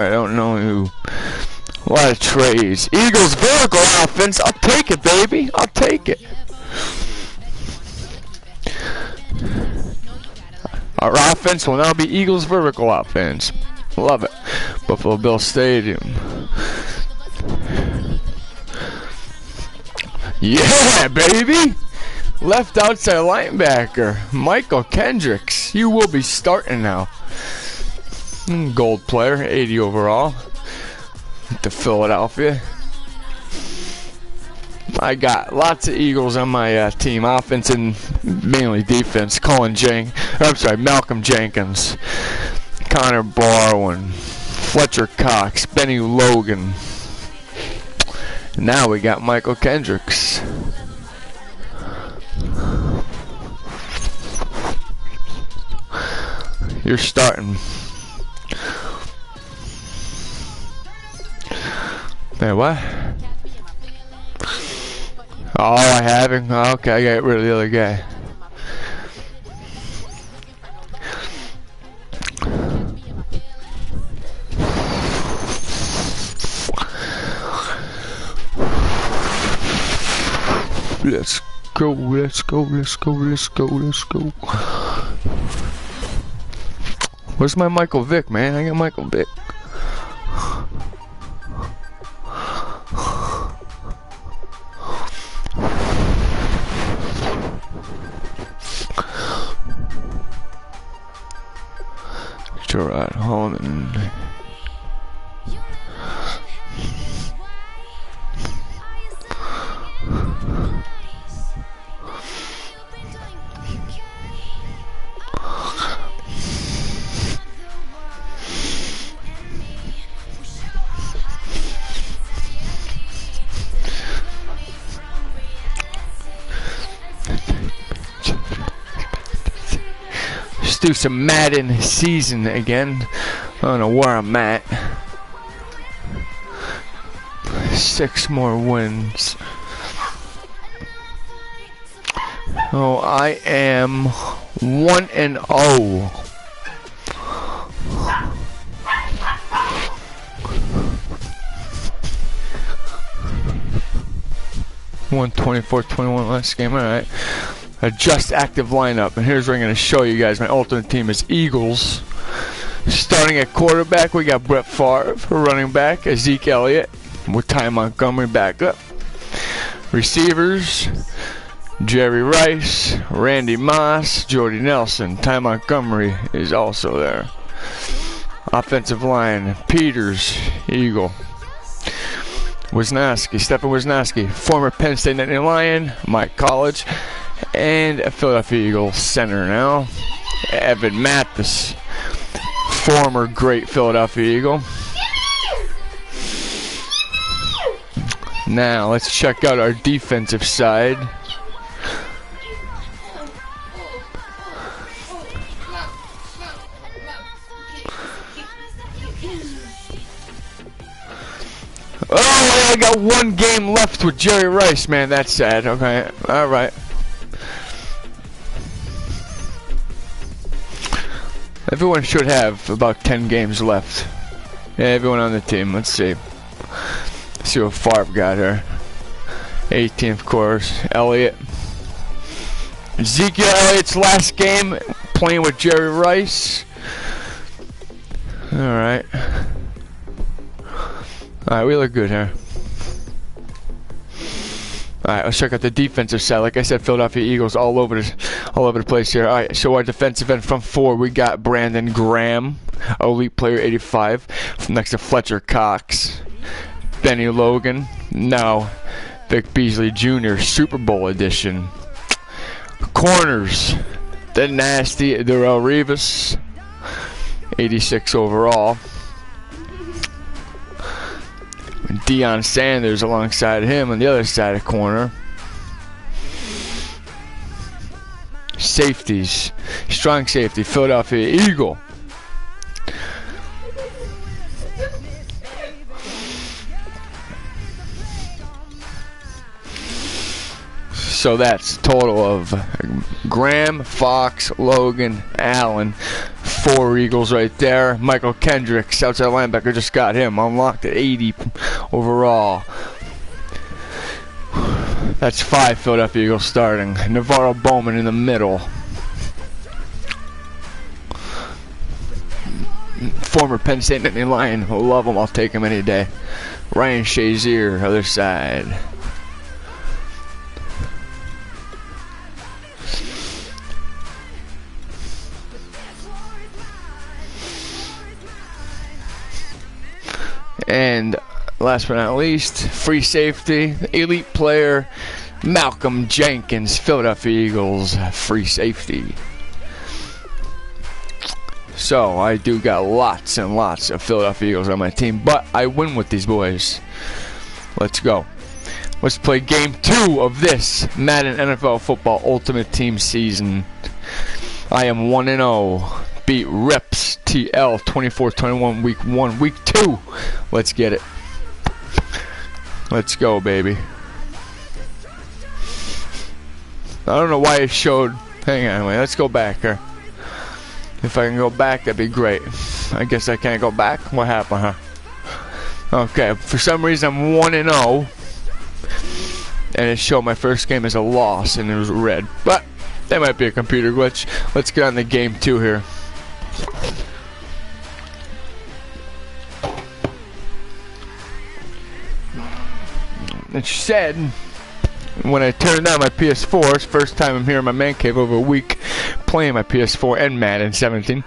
I don't know who. A lot of trades. Eagles vertical offense. I'll take it, baby. I'll take it. Our offense will now be Eagles vertical offense. Love it. Buffalo Bills Stadium. Yeah, baby. Left outside linebacker, Michael Kendricks. You will be starting now. Gold player, 80 overall. To Philadelphia. I got lots of Eagles on my team, offense and mainly defense. Malcolm Jenkins, Connor Barwin, Fletcher Cox, Benny Logan. Now we got Michael Kendricks. You're starting. Hey, what? Oh, I haven't. Okay, I got rid of the other guy. Let's go, let's go, let's go, let's go, let's go. Where's my Michael Vick, man? I got Michael Vick. Gerard Holland. Do some Madden season again. I don't know where I'm at. 6 more wins. Oh, I am 1-0. Won 24-21 last game. All right. Adjust active lineup, and here's where I'm going to show you guys my ultimate team is Eagles. Starting at quarterback, we got Brett Favre. Running back, Zeke Elliott with Ty Montgomery back up. Receivers, Jerry Rice, Randy Moss, Jordy Nelson. Ty Montgomery is also there. Offensive line, Peters, Eagle. Stephen Wisniewski, former Penn State Nittany Lion, Mike College. And a Philadelphia Eagles center now, Evan Mathis, former great Philadelphia Eagle. Now let's check out our defensive side. Oh, I got 1 game left with Jerry Rice, man. That's sad. Okay, all right. Everyone should have about 10 games left. Yeah, everyone on the team. Let's see. Let's see what Favre got here. 18th course. Elliott. Ezekiel Elliott's last game playing with Jerry Rice. Alright. Alright, we look good here. Alright, let's check out the defensive side. Like I said, Philadelphia Eagles all over the place here. Alright, so our defensive end from 4, we got Brandon Graham, elite player 85. Next to Fletcher Cox, Benny Logan, now Vic Beasley Jr., Super Bowl edition. Corners, the nasty Darrelle Revis, 86 overall. Deion Sanders alongside him on the other side of the corner. Safeties, strong safety, Philadelphia Eagle. So that's a total of Graham, Fox, Logan, Allen, 4 Eagles right there. Michael Kendricks, outside linebacker, just got him unlocked at 80 overall. That's 5 Philadelphia Eagles starting. Navarro Bowman in the middle. Former Penn State Nittany Lion. I love him. I'll take him any day. Ryan Shazier, other side. And last but not least, free safety, elite player, Malcolm Jenkins, Philadelphia Eagles, free safety. So I do got lots and lots of Philadelphia Eagles on my team, but I win with these boys. Let's go. Let's play game 2 of this Madden NFL Football Ultimate Team season. I am 1-0. Beat Reps TL 24-21 week 1. Week 2. Let's get it. Let's go, baby. I don't know why it showed. Hang on, wait. Let's go back here. If I can go back, that'd be great. I guess I can't go back. What happened, huh? Okay, for some reason I'm 1-0, and it showed my first game as a loss, and it was red. But that might be a computer glitch. Let's get on to game 2 here. It said when I turned on my PS4, it's the first time I'm here in my man cave over a week playing my PS4 and Madden 17.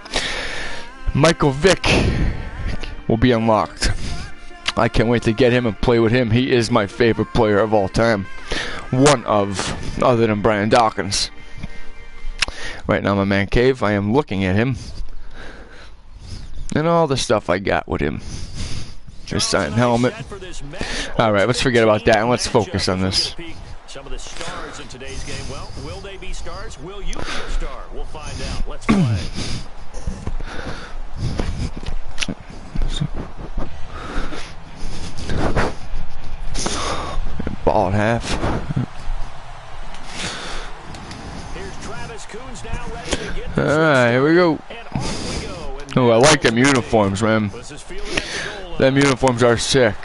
Michael Vick will be unlocked. I can't wait to get him and play with him. He is my favorite player of all time. One of, other than Brian Dawkins. Right now in my man cave, I am looking at him and all the stuff I got with him. Just signed helmet. Alright, let's forget about that and let's focus on this. Some of the stars in today's game. Well, will they be stars? Will you be a star? We'll find out. Let's play. Ball at half. Here's Travis Coons now ready to get this. Alright, here we go. And off we go. Oh, I like them uniforms, man. Them uniforms are sick.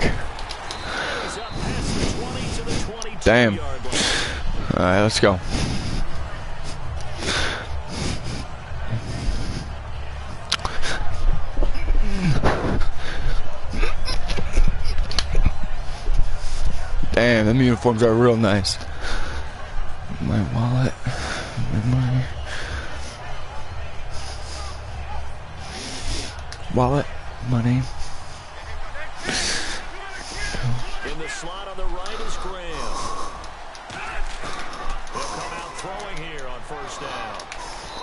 Damn. Alright, let's go. Damn, them uniforms are real nice. My wallet. My money. Wallet. Money. In the slot on the right is Graham. He'll come out throwing here on first down.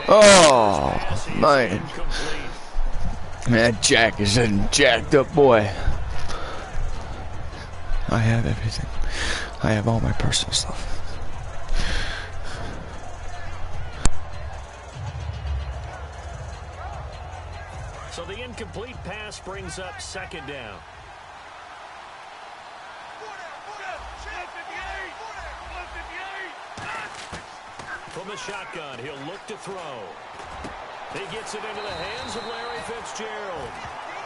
Oh, man. That Jack is a jacked up boy. I have everything. I have all my personal stuff. So the incomplete pass brings up second down. From the shotgun, he'll look to throw. He gets it into the hands of Larry Fitzgerald.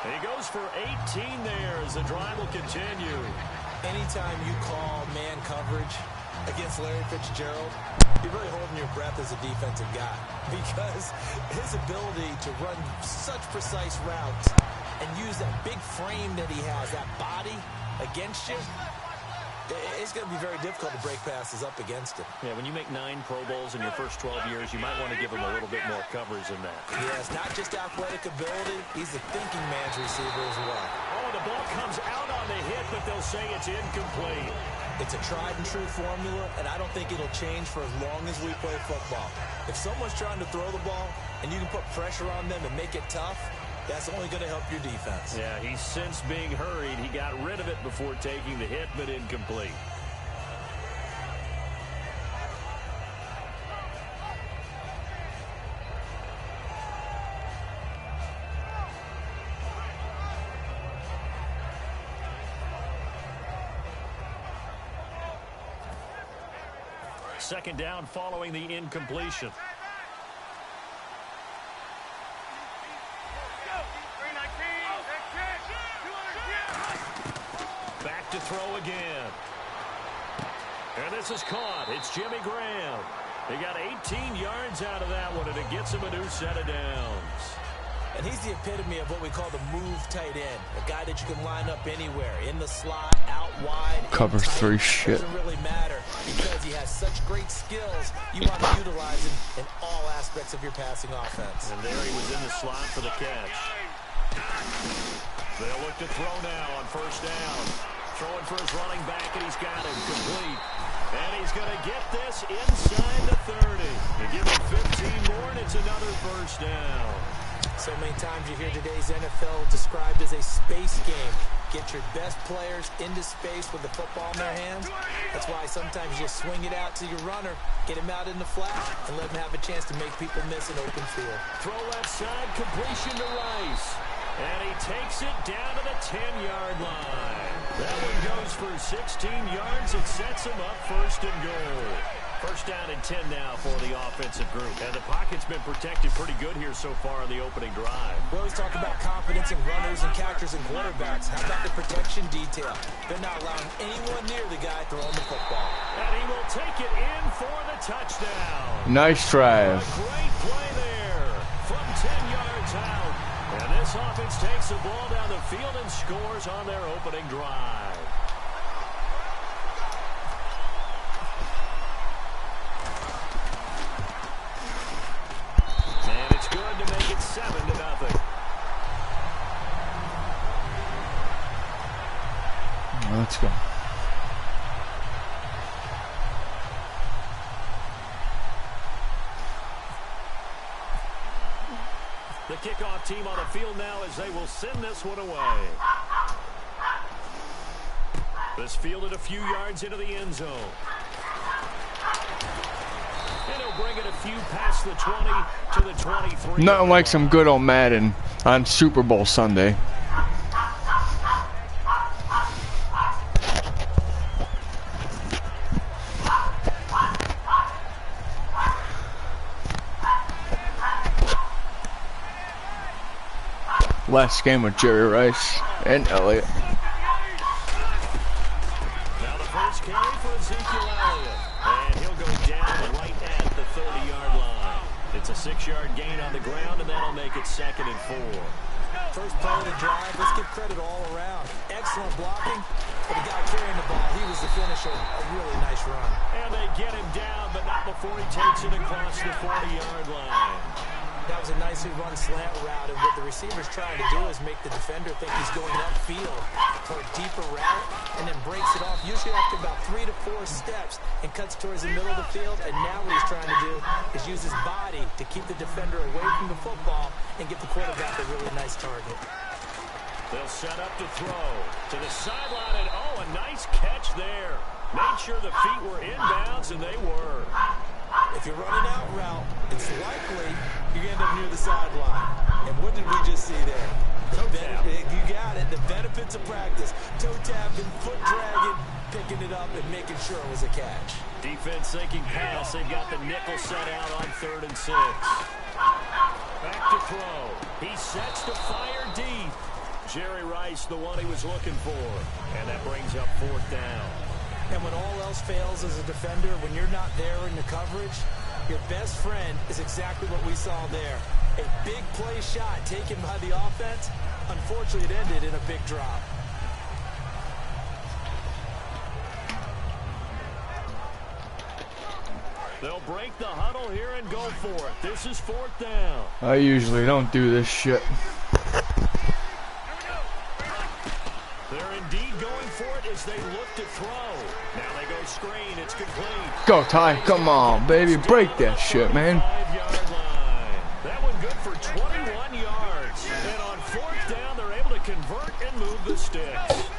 And he goes for 18 there as the drive will continue. Anytime you call man coverage against Larry Fitzgerald, you're really holding your breath as a defensive guy because his ability to run such precise routes and use that big frame that he has, that body against you, it's going to be very difficult to break passes up against him. Yeah, when you make 9 Pro Bowls in your first 12 years, you might want to give him a little bit more coverage than that. Yes, not just athletic ability, he's a thinking man's receiver as well. Oh, the ball comes out on the hit, but they'll say it's incomplete. It's a tried and true formula, and I don't think it'll change for as long as we play football. If someone's trying to throw the ball and you can put pressure on them and make it tough, that's only going to help your defense. Yeah, he's since being hurried. He got rid of it before taking the hit, but incomplete. Second down following the incompletion. throw again. And this is caught. It's Jimmy Graham. He got 18 yards out of that one, and it gets him a new set of downs. And he's the epitome of what we call the move tight end. A guy that you can line up anywhere. In the slot, out wide. Cover three shit. Doesn't really matter because he has such great skills. You want to utilize him in all aspects of your passing offense. And there he was in the slot for the catch. They'll look to throw now on first down. Throwing for his running back, and he's got him complete. And he's going to get this inside the 30. They give him 15 more, and it's another first down. So many times you hear today's NFL described as a space game. Get your best players into space with the football in their hands. That's why sometimes you swing it out to your runner, get him out in the flat, and let him have a chance to make people miss an open field. Throw left side, completion to Rice. And he takes it down to the 10-yard line. That one goes for 16 yards. It sets him up first and goal. First down and 10 now for the offensive group. And the pocket's been protected pretty good here so far in the opening drive. We always talk about confidence in runners and catchers and quarterbacks. How about the protection detail? They're not allowing anyone near the guy throwing the football. And he will take it in for the touchdown. Nice drive. A great play there from 10 yards out. And this offense takes the ball down the field and scores on their opening drive. And it's good to make it 7-0. Let's go. The kickoff team on the field now as they will send this one away. This fielded a few yards into the end zone. And he'll bring it a few past the 20 to the 23. Nothing like some good old Madden on Super Bowl Sunday. Last game with Jerry Rice and Elliott. Now the first carry for Ezekiel Elliott. And he'll go down right at the 30-yard line. It's a 6-yard gain on the ground, and that'll make it 2nd and 4. First play of the drive, let's give credit all around. Excellent blocking, but the guy carrying the ball, he was the finisher. A really nice run. And they get him down, but not before he takes it across the 40-yard line. That was a nicely run slant route, and what the receiver's trying to do is make the defender think he's going upfield for a deeper route, and then breaks it off, usually after about 3 to 4 steps, and cuts towards the middle of the field. And now what he's trying to do is use his body to keep the defender away from the football and give the quarterback a really nice target. They'll set up to throw to the sideline, and oh, a nice catch there. Made sure the feet were in bounds, and they were. If you're running out route, it's likely you're going to end up near the sideline. And what did we just see there? You got it. The benefits of practice. Toe tapping, foot dragging, picking it up, and making sure it was a catch. Defense thinking pass. They've got the nickel set out on 3rd and 6. Back to throw. He sets to fire deep. Jerry Rice, the one he was looking for. And that brings up 4th down. And when all else fails as a defender, when you're not there in the coverage, your best friend is exactly what we saw there. A big play shot taken by the offense. Unfortunately, it ended in a big drop. They'll break the huddle here and go for it. This is 4th down. I usually don't do this shit. They're indeed going for it as they look to throw. Now they go screen. It's complete. Go, Ty. Come on, baby. Break that shit, man. 5-yard line. That one good for 21 yards. And on 4th down, they're able to convert and move the sticks.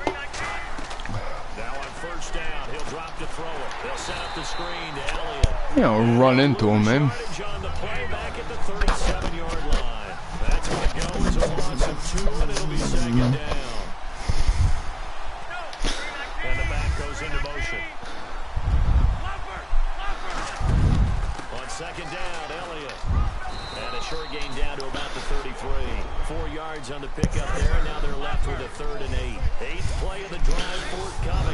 Now on 1st down, he'll drop to throw it. They'll set up the screen to Elliott. You know, run into him, man. On the play back at the 37-yard line. That's going to go as a loss of 2, and it'll be 2nd down. And the back goes into motion. On 2nd down, Elliott. And a short gain down to about the 33. 4 yards on the pickup there. Now they're left with a 3rd and 8. 8th play of the drive forthcoming.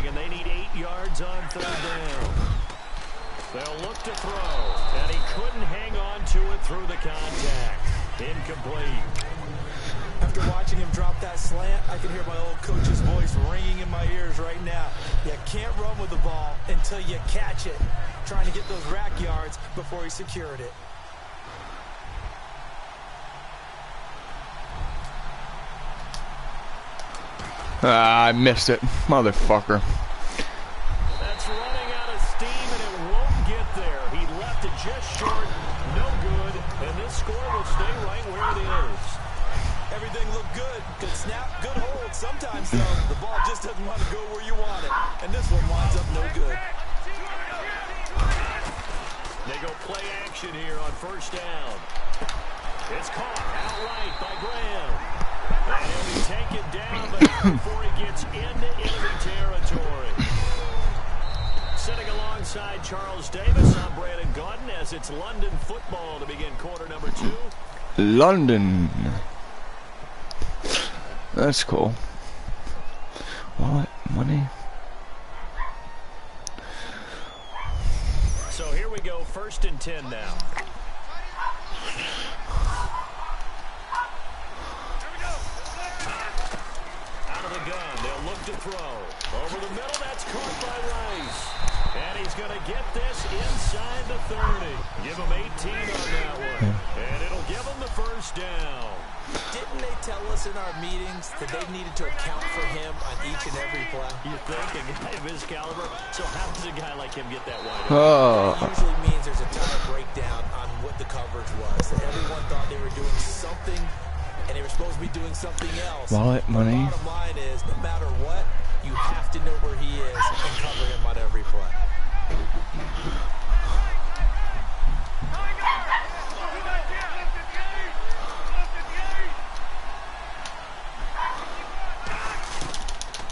yards on third down. They'll look to throw, and he couldn't hang on to it through the contact. Incomplete. After watching him drop that slant, I can hear my old coach's voice ringing in my ears right now. You can't run with the ball until you catch it. Trying to get those rack yards before he secured it. I missed it. Motherfucker. That's running out of steam, and it won't get there. He left it just short. No good. And this score will stay right where it is. Everything looked good. Good snap, good hold. Sometimes, though, the ball just doesn't want to go where you want it. And this one winds up no good. They go play action here on first down. It's caught outright by Graham. And he'll be taken down, but before he gets into enemy territory. Sitting alongside Charles Davis, I'm Brandon Gaudin as it's London football to begin quarter number 2. London. That's cool. Wallet, money. So here we go, 1st and 10 now. Out of the gun, they'll look to throw. Over the middle, that's caught by Rice. And he's going to get this inside the 30. Give him 18 on that one. And it'll give him the first down. Didn't they tell us in our meetings that they needed to account for him on each and every play? You think a guy of his caliber? So how does a guy like him get that wide? That usually means there's a tire breakdown on what the coverage was. That everyone thought they were doing something, and they were supposed to be doing something else. Wallet, money. The bottom line is, no matter what, you have to know where he is and cover him on every play.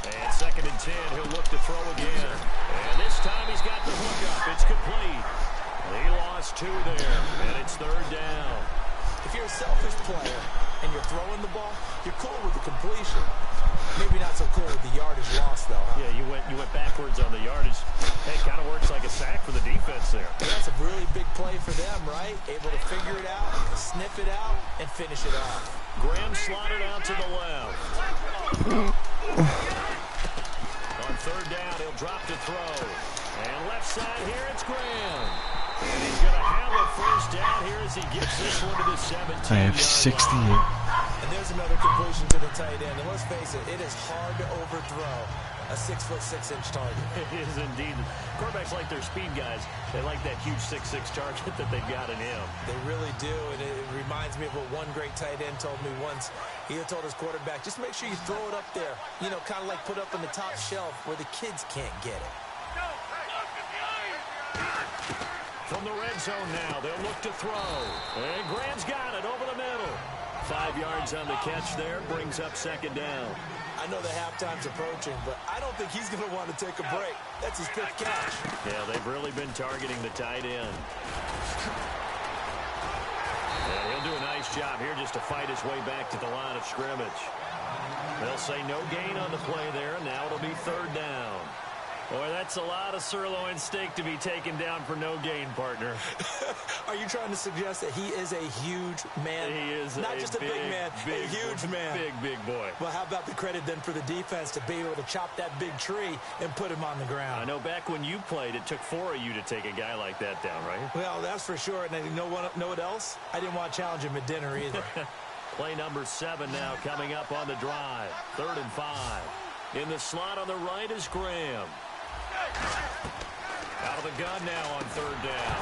And 2nd and 10, he'll look to throw again. And this time he's got the hook up. It's complete. He lost 2 there, and it's 3rd down. If you're a selfish player and you're throwing the ball, you're cool with the completion. Maybe not so cool with the yardage loss, though. Huh? Yeah, you went backwards on the yardage. Hey, kind of works like a sack for the defense there. That's a really big play for them, right? Able to figure it out, sniff it out, and finish it off. Graham slotted out to the left. On 3rd down, he'll drop to throw. And left side here, it's Graham. And he's going to have a first down here as he gets this one to the 17-yard I have 68. line. And there's another completion to the tight end. And let's face it is hard to overthrow a 6'6" target. It is indeed. Quarterbacks like their speed guys. They like that huge 6'6" target that they've got in him. They really do, and it reminds me of what one great tight end told me once. He told his quarterback, just make sure you throw it up there. You know, kind of like put up on the top shelf where the kids can't get it. From the red zone now, they'll look to throw. And Graham's got it over the middle. 5 yards on the catch there, brings up 2nd down. I know the halftime's approaching, but I don't think he's going to want to take a break. That's his 5th catch. Yeah, they've really been targeting the tight end. And he'll do a nice job here just to fight his way back to the line of scrimmage. They'll say no gain on the play there. Now it'll be 3rd down. Boy, that's a lot of sirloin steak to be taken down for no gain, partner. Are you trying to suggest that he is a huge man? He is not just a big man, a huge man. Big boy. Well, how about the credit then for the defense to be able to chop that big tree and put him on the ground? I know back when you played, it took 4 of you to take a guy like that down, right? Well, that's for sure. And you know what else? I didn't want to challenge him at dinner either. Play number 7 now coming up on the drive. 3rd and 5. In the slot on the right is Graham. Out of the gun now on 3rd down.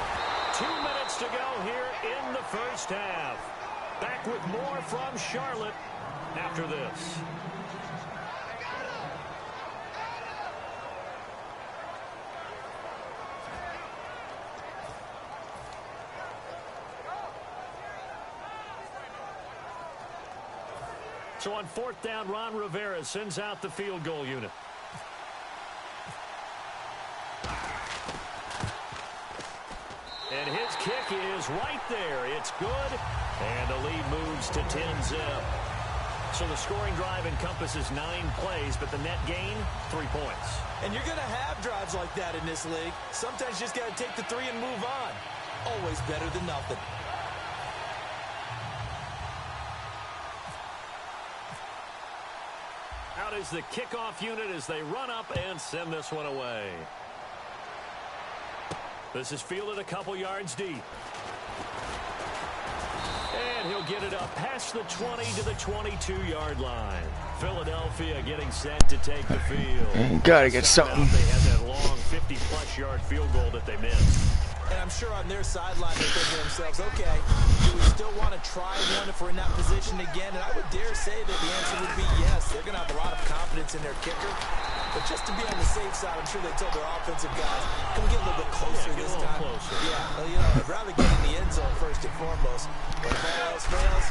2 minutes to go here in the first half. Back with more from Charlotte after this. So on 4th down, Ron Rivera sends out the field goal unit. And his kick is right there. It's good. And the lead moves to 10-zip. So the scoring drive encompasses 9 plays, but the net gain, 3 points. And you're going to have drives like that in this league. Sometimes you just got to take the 3 and move on. Always better than nothing. Out is the kickoff unit as they run up and send this one away. This is fielded a couple yards deep. And he'll get it up past the 20 to the 22-yard line. Philadelphia getting set to take the field. Gotta get something. They had that long 50-plus yard field goal that they missed. And I'm sure on their sideline they're thinking to themselves, okay, do we still want to try one if we're in that position again? And I would dare say that the answer would be yes. They're going to have a lot of confidence in their kicker. But just to be on the safe side, I'm sure they told their offensive guys, can we get a little bit closer this time? Closer. Yeah, well, you know, I'd rather get in the end zone first and foremost. But if all else fails,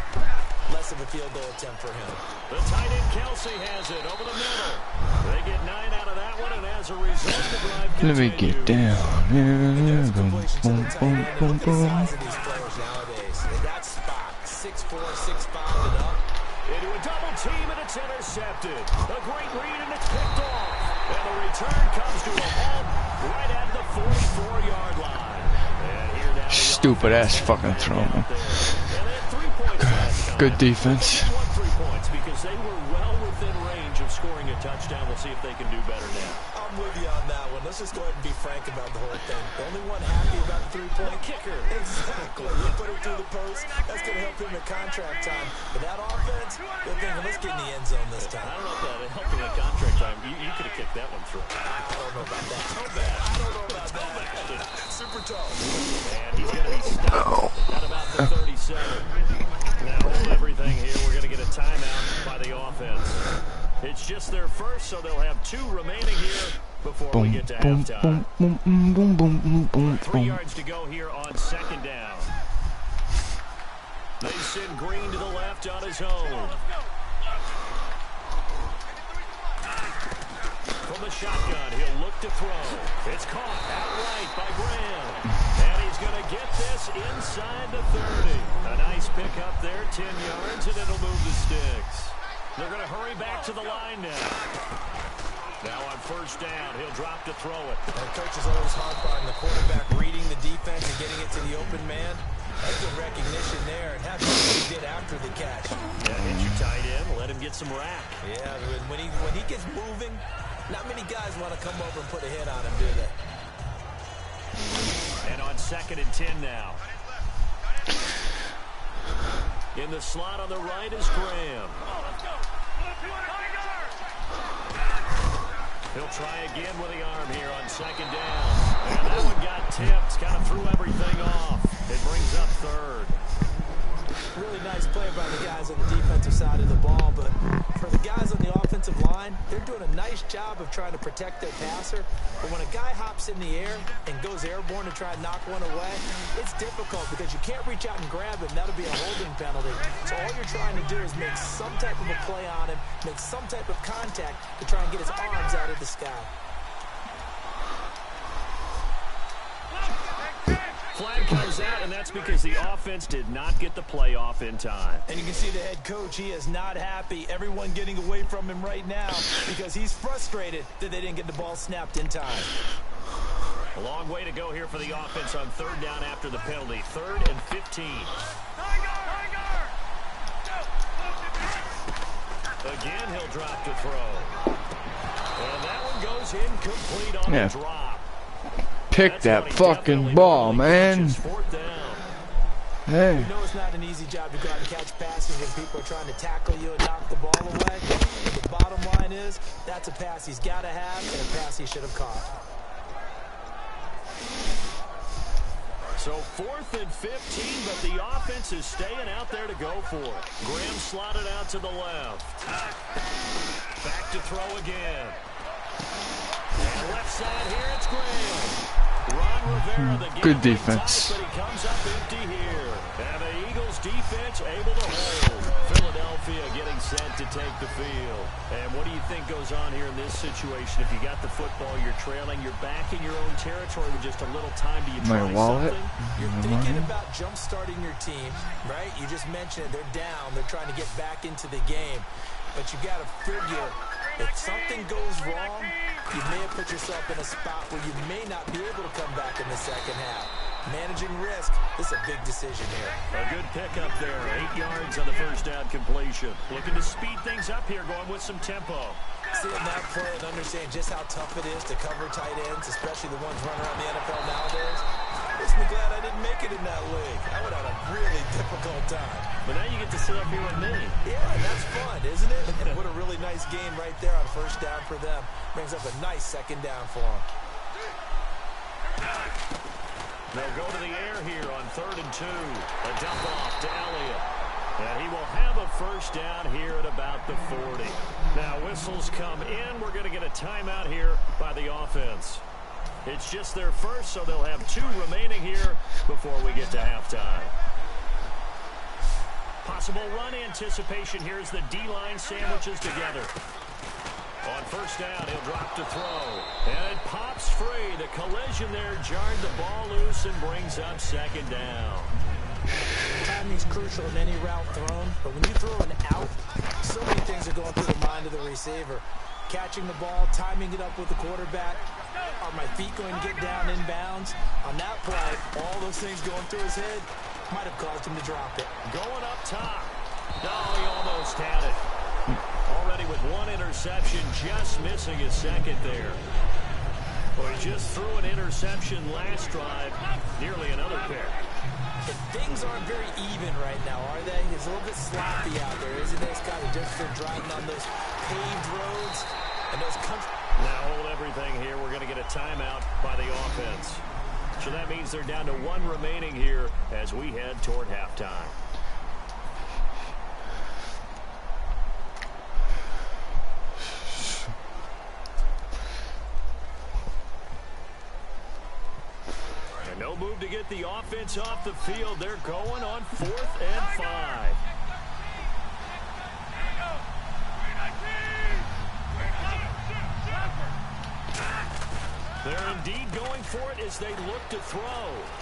less of a field goal attempt for him. The tight end Kelsey has it over the middle. They get 9 out of that one, and as a result, the drive continues. Let me get down. Yeah, boom, boom, boom, boom, Look at the boom. size of these players nowadays. They got spot 6'4", 6'5", and up. Into a double team, and it's intercepted. A great read, and it's picked off. And the return comes to a halt right at the 44-yard line. And here now the Stupid ass offense fucking back throw. out there. And they had 3 points last time. Good defense. They won 3 points because they were well within range of scoring a touchdown. We'll see if they can do better now. I'm with you on that one. Let's just go ahead and be frank about the whole thing. The only one happy about the 3-point kicker. Exactly. You put it through the post. That's going to help him in contract time. But that offense, they're thinking, let's get in the end zone this time. I don't know if that helped him in contract time. You could have kicked that one through. I don't know about that. So bad. I don't know about that. Super tall. And he's going to be stopped at about the 37. Now hold everything here. We're going to get a timeout by the offense. It's just their first, so they'll have 2 remaining here before we Boom, get to boom, halftime. boom, boom, boom, boom, boom, boom, 3 boom. yards to go here on 2nd down. They send Green to the left on his own. From the shotgun, he'll look to throw. It's caught outright by Graham. And he's going to get this inside the 30. A nice pick up there, 10 yards, and it'll move the sticks. They're going to hurry back to the line now. Now on 1st down, he'll drop to throw it. And coaches always harp on the quarterback reading the defense and getting it to the open man. That's good recognition there. And that's what he did after the catch. Yeah, hit your tight end, let him get some rack. Yeah, when he gets moving, not many guys want to come over and put a hit on him, do they? And on 2nd and 10 now. In the slot on the right is Graham. He'll try again with the arm here on 2nd down. And that one got tipped, kind of threw everything off. It brings up 3rd. Really nice play by the guys on the defensive side of the ball, but for the guys on the offensive line, they're doing a nice job of trying to protect their passer. But when a guy hops in the air and goes airborne to try and knock one away, it's difficult because you can't reach out and grab him. That'll be a holding penalty. So all you're trying to do is make some type of a play on him, make some type of contact to try and get his arms out of the sky. Flag comes out, and that's because the offense did not get the play off in time. And you can see the head coach, he is not happy. Everyone getting away from him right now because he's frustrated that they didn't get the ball snapped in time. A long way to go here for the offense on 3rd down after the penalty. 3rd and 15. Again, he'll drop to throw. And that one goes incomplete on the drop. Pick that fucking ball, man. Hey. You know it's not an easy job to go out and catch passes when people are trying to tackle you and knock the ball away. But the bottom line is, that's a pass he's got to have and a pass he should have caught. So 4th and 15, but the offense is staying out there to go for it. Graham slotted out to the left. Back to throw again. And left side here, it's Graham. Good defense. But he comes up empty here. And the Eagles defense able to hold. Philadelphia getting set to take the field. And what do you think goes on here in this situation? If you got the football, you're trailing, you're back in your own territory with just a little time. Do you try something? You're thinking about jump-starting your team, right? You just mentioned it. They're down. They're trying to get back into the game. But you got to figure if something goes wrong, you may have put yourself in a spot where you may not be able to come back in the second half. Managing risk, this is a big decision here. A good pickup there. 8 yards on the first down completion. Looking to speed things up here, going with some tempo. Seeing that play and understand just how tough it is to cover tight ends, especially the ones running around the NFL nowadays, makes me glad I didn't make it in that league. I would have had a really difficult time. But now you get to sit up here with me. Yeah, and that's fun, isn't it? And what a really nice game right there on first down for them. Brings up a nice second down for them. They'll go to the air here on 3rd and 2. A dump off to Elliott. And he will have a first down here at about the 40. Now whistles come in. We're going to get a timeout here by the offense. It's just their first, so they'll have 2 remaining here before we get to halftime. Possible run anticipation here as the D-line sandwiches together. On first down, he'll drop to throw. And it pops free. The collision there jarred the ball loose and brings up second down. Timing's crucial in any route thrown, but when you throw an out, so many things are going through the mind of the receiver. Catching the ball, timing it up with the quarterback. Are my feet going to get down in bounds? On that play, all those things going through his head might have caused him to drop it. Going up top. No, he almost had it. Already with 1 interception, just missing his second there. Well, he just threw an interception last drive, nearly another pick. And things aren't very even right now, are they? It's a little bit sloppy out there, isn't it, Scott? Just for driving on those paved roads and those country. Now hold everything here. We're going to get a timeout by the offense. So that means they're down to 1 remaining here as we head toward halftime. And no move to get the offense off the field. They're going on 4th and 5. They're indeed going for it as they look to throw.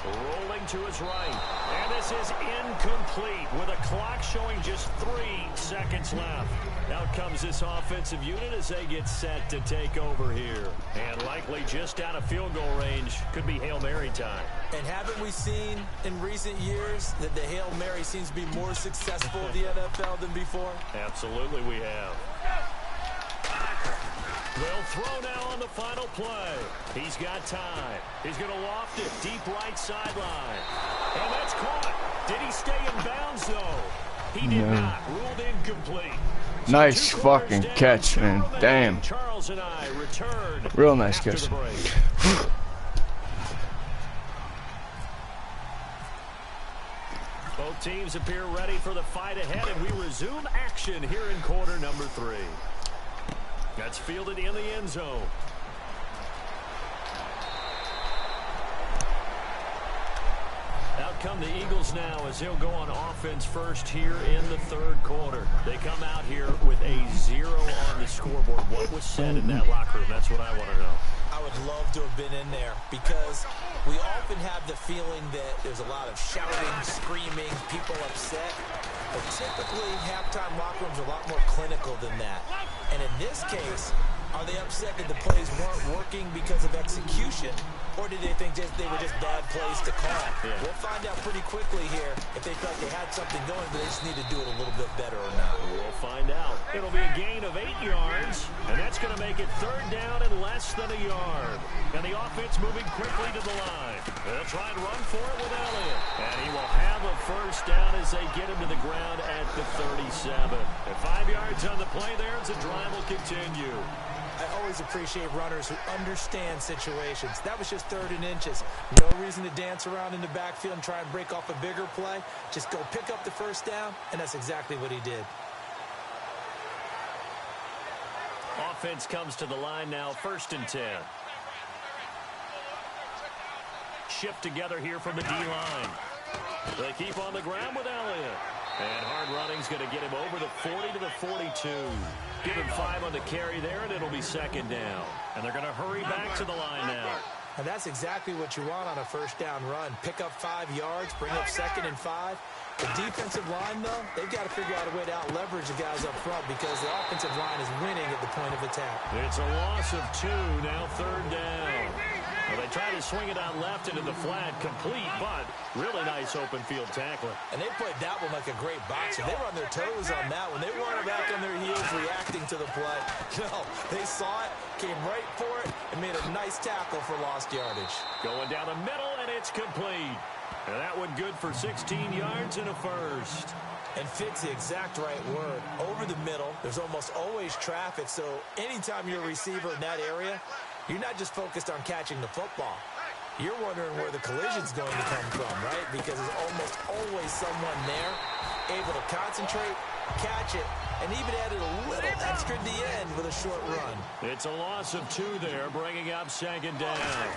Rolling to his right. And this is incomplete with a clock showing just 3 seconds left. Out comes this offensive unit as they get set to take over here. And likely just out of field goal range. Could be Hail Mary time. And haven't we seen in recent years that the Hail Mary seems to be more successful in the NFL than before? Absolutely we have. They'll throw now on the final play. He's got time. He's going to loft it deep right sideline. And that's caught. Did he stay in bounds, though? He did not. Ruled incomplete. So nice fucking catch, man. Damn. Charles and I return. Real nice catch. Both teams appear ready for the fight ahead, and we resume action here in quarter number 3. That's fielded in the end zone. Out come the Eagles now as he'll go on offense first here in the 3rd quarter. They come out here with a 0 on the scoreboard. What was said in that locker room? That's what I want to know. I would love to have been in there because we often have the feeling that there's a lot of shouting, screaming, people upset. But typically, halftime locker rooms are a lot more clinical than that. And in this case, are they upset that the plays weren't working because of execution? Or did they think they were just bad plays to call? Yeah. We'll find out pretty quickly here if they felt they had something going, but they just need to do it a little bit better or not. We'll find out. It'll be a gain of 8 yards, and that's going to make it 3rd down and less than a yard. And the offense moving quickly to the line. They'll try and run for it with Elliott. And he will have a first down as they get him to the ground at the 37. And 5 yards on the play there as the drive will continue. I always appreciate runners who understand situations. That was just 3rd and inches. No reason to dance around in the backfield and try and break off a bigger play. Just go pick up the first down, and that's exactly what he did. Offense comes to the line now, 1st and 10. shift together here from the D-line. They keep on the ground with Elliott. And hard running's going to get him over the 40 to the 42. Give him 5 on the carry there, and it'll be second down. And they're going to hurry back to the line now. And that's exactly what you want on a first down run. Pick up 5 yards, bring up 2nd and 5. The defensive line, though, they've got to figure out a way to out-leverage the guys up front because the offensive line is winning at the point of attack. It's a loss of 2, now 3rd down. Well, they try to swing it out left into the flat, complete, but really nice open field tackling. And they played that one like a great boxer. They were on their toes on that one. They weren't back on their heels reacting to the play. No, they saw it, came right for it, and made a nice tackle for lost yardage. Going down the middle, and it's complete. And that one good for 16 yards and a first. And fit's the exact right word. Over the middle, there's almost always traffic, so anytime you're a receiver in that area, you're not just focused on catching the football. You're wondering where the collision's going to come from, right? Because there's almost always someone there able to concentrate, catch it, and even added a little extra at the end with a short run. It's a loss of 2 there, bringing up 2nd down.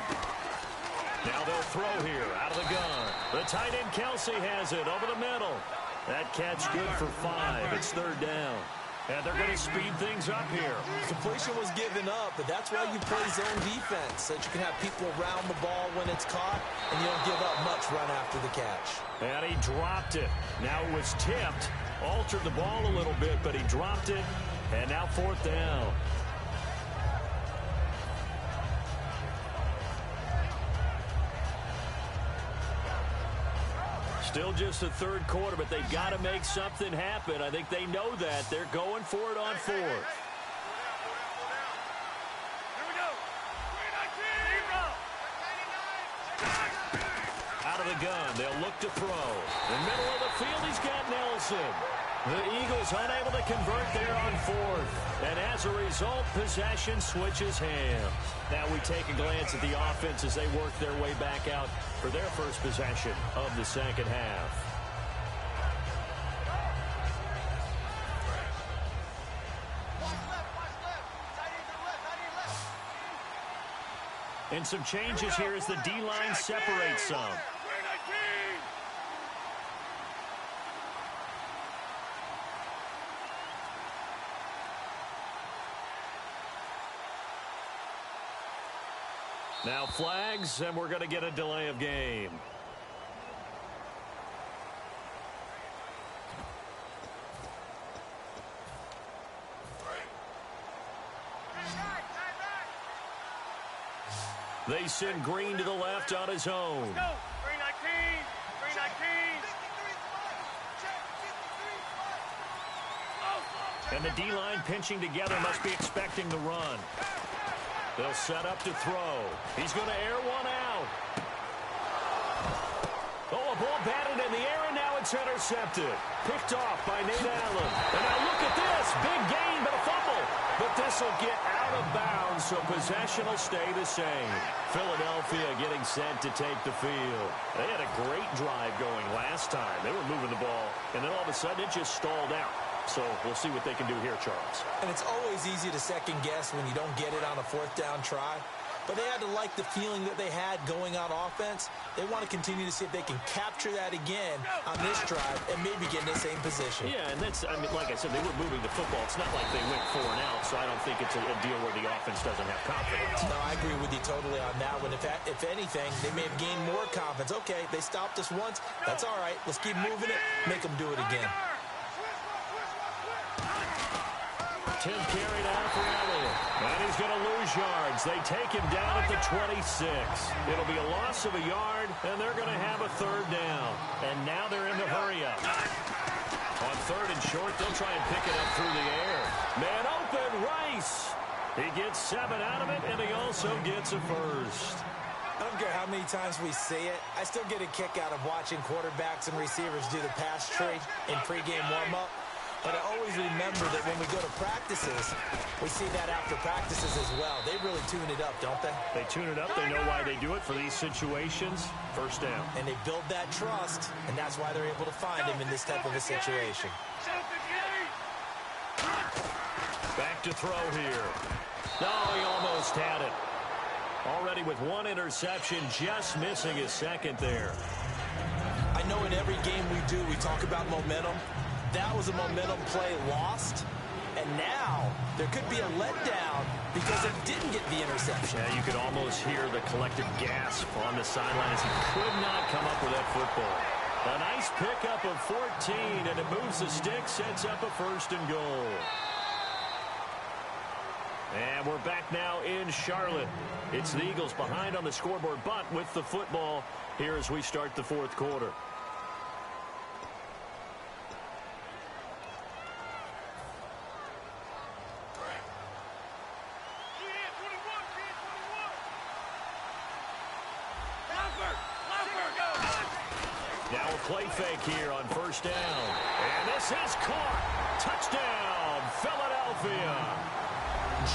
Now they'll throw here out of the gun. The tight end Kelsey has it over the middle. That catch good for 5. It's 3rd down. And they're going to speed things up here. Completion was given up, but that's why you play zone defense, so that you can have people around the ball when it's caught, and you don't give up much run after the catch. And he dropped it. Now it was tipped, altered the ball a little bit, but he dropped it, and now 4th down. Still just the 3rd quarter, but they've got to make something happen. I think they know that. They're going for it on 4th. Here we go. Out of the gun, they'll look to throw. In the middle of the field, he's got Nelson. The Eagles unable to convert there on 4th. And as a result, possession switches hands. Now we take a glance at the offense as they work their way back out for their first possession of the 2nd half. And some changes here as the D-line separates some. Now flags, and we're going to get a delay of game. They send Green to the left on his own. Let's go. 319. 319. And the D-line pinching together must be expecting the run. They'll set up to throw. He's going to air one out. Oh, a ball batted in the air, and now it's intercepted. Picked off by Nate Allen. And now look at this. Big gain, but a fumble. But this will get out of bounds, so possession will stay the same. Philadelphia getting set to take the field. They had a great drive going last time. They were moving the ball, and then all of a sudden it just stalled out. So we'll see what they can do here, Charles. And it's always easy to second guess when you don't get it on a 4th down try. But they had to like the feeling that they had going on offense. They want to continue to see if they can capture that again on this drive and maybe get in the same position. Yeah, and that's, I mean, like I said, they were moving the football. It's not like they went 4 and out, so I don't think it's a deal where the offense doesn't have confidence. No, I agree with you totally on that one. If anything, they may have gained more confidence. Okay, they stopped us once. That's all right. Let's keep moving it. Make them do it again. Tim carried out for Elliott. And he's going to lose yards. They take him down at the 26. It'll be a loss of a yard, and they're going to have a 3rd down. And now they're in the hurry-up. On 3rd and short, they'll try and pick it up through the air. Man open, Rice. He gets 7 out of it, and he also gets a first. I don't care how many times we see it. I still get a kick out of watching quarterbacks and receivers do the pass trade in pregame warm-up. But I always remember that when we go to practices, we see that after practices as well. They really tune it up, don't they? They tune it up. They know why they do it for these situations. First down. And they build that trust, and that's why they're able to find him in this type of a situation. Back to throw here. No, he almost had it. Already already with one interception, just missing his second there. I know in every game we do, we talk about momentum. That was a momentum play lost. And now there could be a letdown because it didn't get the interception. Yeah, you could almost hear the collective gasp on the sideline as he could not come up with that football. A nice pickup of 14, and it moves the stick, sets up a 1st and goal. And we're back now in Charlotte. It's the Eagles behind on the scoreboard, but with the football here as we start the 4th quarter. Now a play fake here on 1st down. And this is caught. Touchdown, Philadelphia.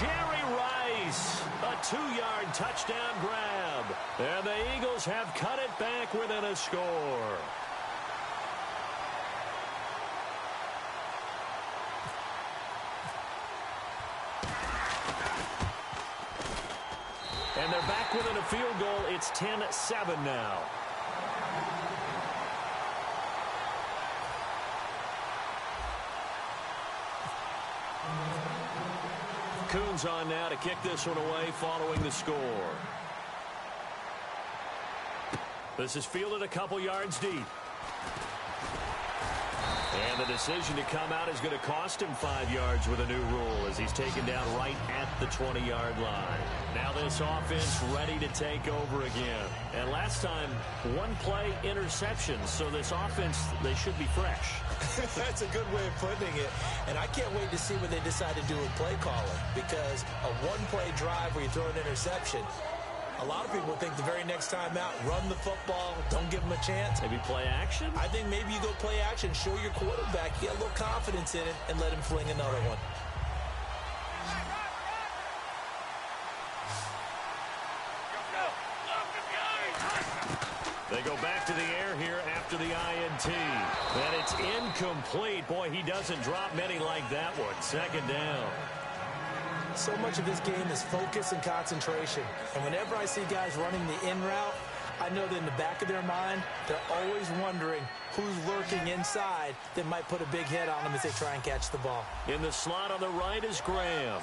Jerry Rice, a 2-yard touchdown grab. And the Eagles have cut it back within a score. And they're back within a field goal. It's 10-7 now. Coons on now to kick this one away following the score. This is fielded a couple yards deep. And the decision to come out is going to cost him 5 yards with a new rule as he's taken down right at the 20-yard line. Now this offense ready to take over again. And last time, 1 play interception. So this offense, they should be fresh. That's a good way of putting it. And I can't wait to see what they decide to do with play calling. Because a 1-play drive where you throw an interception, a lot of people think the very next time out, run the football, don't give them a chance. Maybe play action? I think maybe you go play action, show your quarterback, get a little confidence in it, and let him fling another one. They go back to the air here after the INT. And it's incomplete. Boy, he doesn't drop many like that one. 2nd down. So much of this game is focus and concentration. And whenever I see guys running the in route, I know that in the back of their mind, they're always wondering who's lurking inside that might put a big hit on them as they try and catch the ball. In the slot on the right is Graham.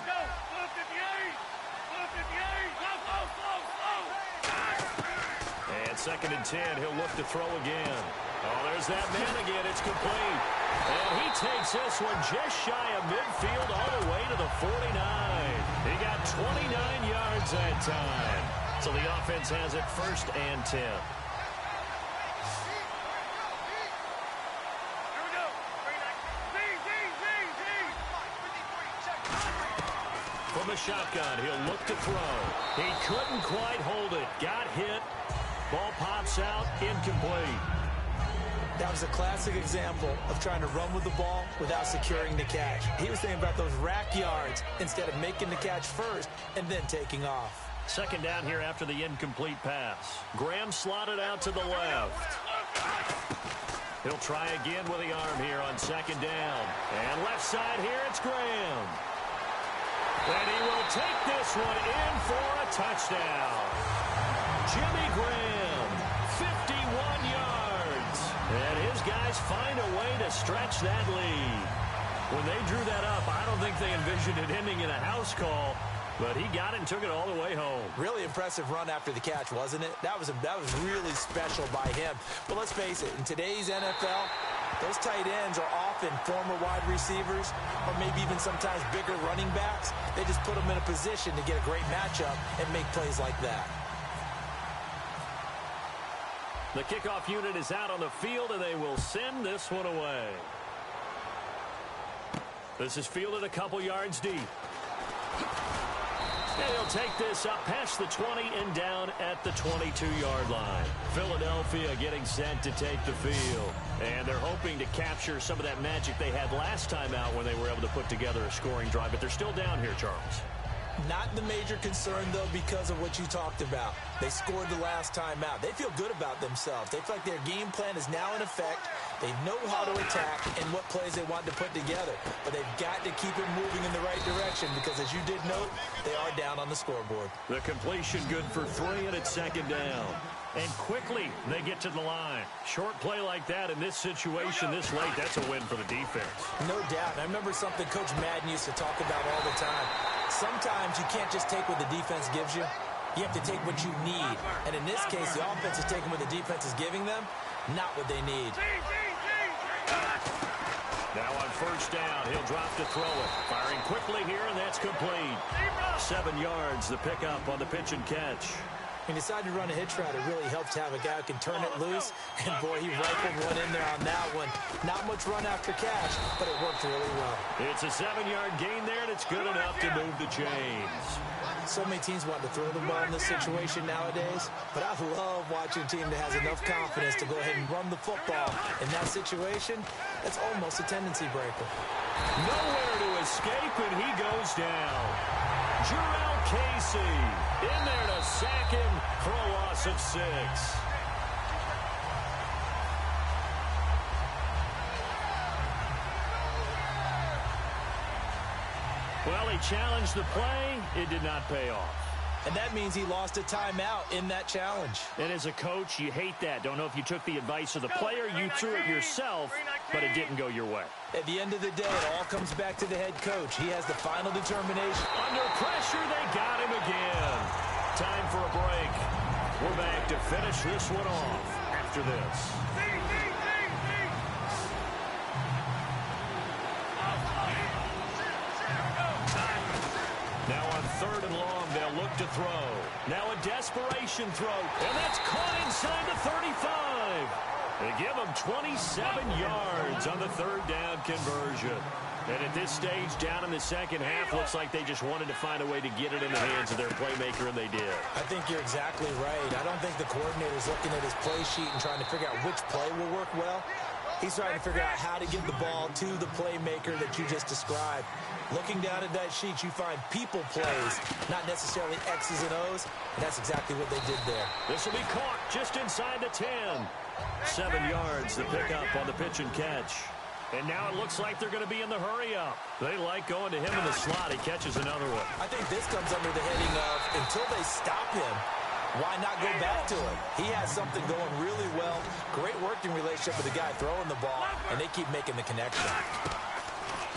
And 2nd and 10, he'll look to throw again. Oh, there's that man again. It's complete. And he takes this one just shy of midfield all the way to the 49. He got 29 yards that time. So the offense has it 1st and 10. From the shotgun, he'll look to throw. He couldn't quite hold it. Got hit. Ball pops out, incomplete. That was a classic example of trying to run with the ball without securing the catch. He was thinking about those rack yards instead of making the catch first and then taking off. 2nd down here after the incomplete pass. Graham slotted out to the left. He'll try again with the arm here on 2nd down. And left side here, it's Graham. And he will take this one in for a touchdown. Jimmy Graham, 51 yards. And his guys find a way to stretch that lead. When they drew that up, I don't think they envisioned it ending in a house call, but he got it and took it all the way home. Really impressive run after the catch, wasn't it? That was really special by him. But let's face it, in today's NFL, those tight ends are often former wide receivers or maybe even sometimes bigger running backs. They just put them in a position to get a great matchup and make plays like that. The kickoff unit is out on the field, and they will send this one away. This is fielded a couple yards deep. And he'll take this up past the 20 and down at the 22-yard line. Philadelphia getting set to take the field. And they're hoping to capture some of that magic they had last time out when they were able to put together a scoring drive. But they're still down here, Charles. Not the major concern, though, because of what you talked about. They scored the last time out. They feel good about themselves. They feel like their game plan is now in effect. They know how to attack and what plays they want to put together. But they've got to keep it moving in the right direction because, as you did note, they are down on the scoreboard. The completion good for 3, and it's second down. And quickly, they get to the line. Short play like that in this situation this late, that's a win for the defense. No doubt. And I remember something Coach Madden used to talk about all the time. Sometimes you can't just take what the defense gives you. You have to take what you need. And in this case, the offense is taking what the defense is giving them, not what they need. Now on first down, he'll drop to throw it. Firing quickly here, and that's complete. 7 yards, the pickup on the pitch and catch. He decided to run a hitch route. It really helps to have a guy who can turn it loose. And, boy, he rifled one in there on that one. Not much run after catch, but it worked really well. It's a 7-yard gain there, and it's good enough to move the chains. So many teams want to throw the ball in this situation nowadays, but I love watching a team that has enough confidence to go ahead and run the football. In that situation, it's almost a tendency breaker. Nowhere to escape, and he goes down. Jarrell Casey in there to sack him for a loss of 6. Well, he challenged the play. It did not pay off. And that means he lost a timeout in that challenge. And as a coach, you hate that. Don't know if you took the advice of the player, you threw it yourself, but it didn't go your way. At the end of the day, it all comes back to the head coach. He has the final determination. Under pressure, they got him again. Time for a break. We're back to finish this one off after this. Now on 3rd and long, they'll look to throw. Now a desperation throw, and that's caught inside the 35. They give him 27 yards on the 3rd down conversion. And at this stage, down in the second half, looks like they just wanted to find a way to get it in the hands of their playmaker, and they did. I think you're exactly right. I don't think the coordinator's looking at his play sheet and trying to figure out which play will work well. He's trying to figure out how to get the ball to the playmaker that you just described. Looking down at that sheet, you find people plays, not necessarily X's and O's, and that's exactly what they did there. This will be caught just inside the 10. 7 yards, the pickup on the pitch and catch. And now it looks like they're going to be in the hurry-up. They like going to him in the slot. He catches another one. I think this comes under the heading of, until they stop him, why not go back to him? He has something going really well. Great working relationship with the guy throwing the ball, and they keep making the connection.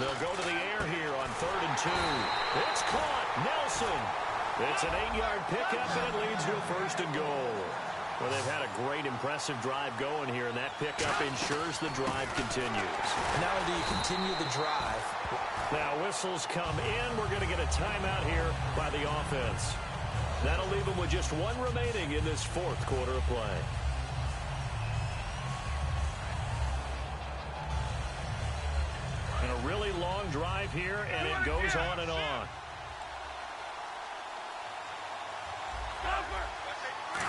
They'll go to the air here on 3rd and 2. It's caught. Nelson. It's an 8-yard pickup, and it leads to a 1st and goal. Well, they've had a great, impressive drive going here, and that pickup ensures the drive continues. Not only do you continue the drive. Now whistles come in. We're going to get a timeout here by the offense. That'll leave them with just 1 remaining in this 4th quarter of play. And a really long drive here, and it goes on and on.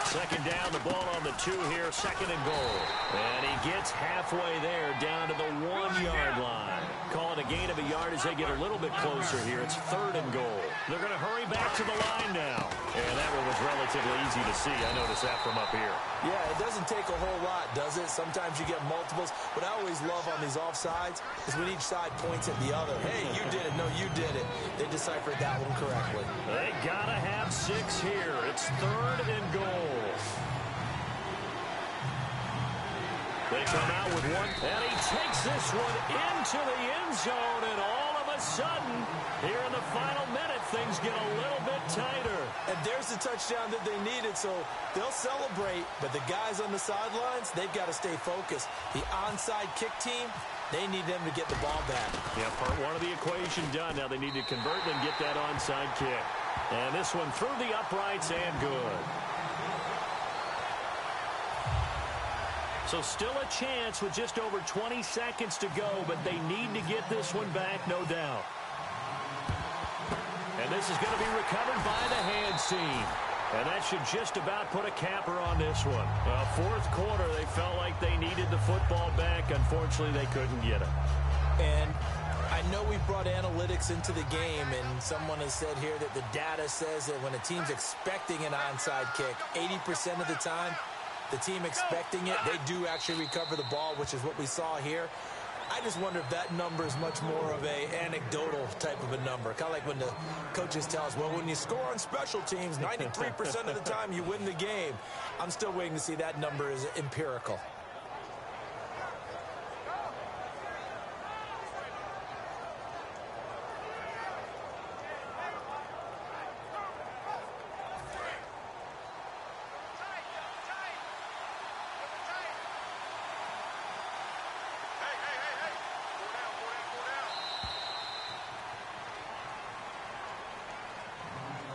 Second down, the ball on the 2 here, 2nd and goal. And he gets halfway there, down to the 1-yard line. Call it a gain of a yard as they get a little bit closer here. It's 3rd and goal. They're going to hurry back to the line now. And that one was relatively easy to see. I noticed that from up here. Yeah, it doesn't take a whole lot, does it? Sometimes you get multiples. What I always love on these offsides is when each side points at the other. Hey, you did it. No, you did it. They deciphered that one correctly. They got to have 6 here. It's 3rd and goal. They come out with 1, and he takes this one into the end zone, and all of a sudden, here in the final minute, things get a little bit tighter. And there's the touchdown that they needed, so they'll celebrate, but the guys on the sidelines, they've got to stay focused. The onside kick team, they need them to get the ball back. Yeah, part 1 of the equation done. Now they need to convert and get that onside kick. And this one through the uprights and good. So still a chance with just over 20 seconds to go, but they need to get this one back, no doubt. And this is going to be recovered by the hands team. And that should just about put a capper on this one. 4th quarter, they felt like they needed the football back. Unfortunately, they couldn't get it. And I I know we brought analytics into the game, and someone has said here that the data says that when a team's expecting an onside kick, 80% of the time, the team expecting it, they do actually recover the ball, which is what we saw here. I just wonder if that number is much more of a anecdotal type of a number. Kind of like when the coaches tell us, well, when you score on special teams, 93% of the time you win the game. I'm still waiting to see that number is empirical.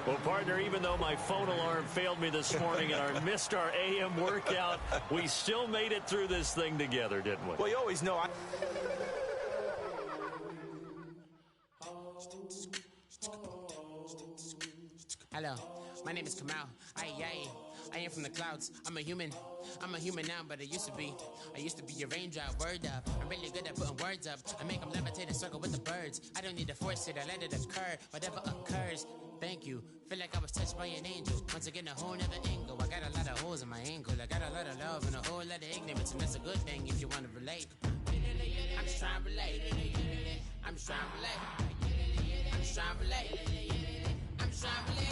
Well, partner, even though my phone alarm failed me this morning and I missed our AM workout, we still made it through this thing together, didn't we? Well, you always know. Hello, my name is Kamal. I am from the clouds. I'm a human now, but I used to be. I used to be a raindrop, word up. I'm really good at putting words up. I make them levitate and circle with the birds. I don't need to force it, I let it occur. Whatever occurs, thank you. Feel like I was touched by an angel. Once again, a whole nother angle. I got a lot of holes in my angle. I got a lot of love and a whole lot of ignorance, and that's a good thing if you want to relate. I'm just trying to relate. I'm just trying to relate. I'm just trying to relate. I'm just trying to relate.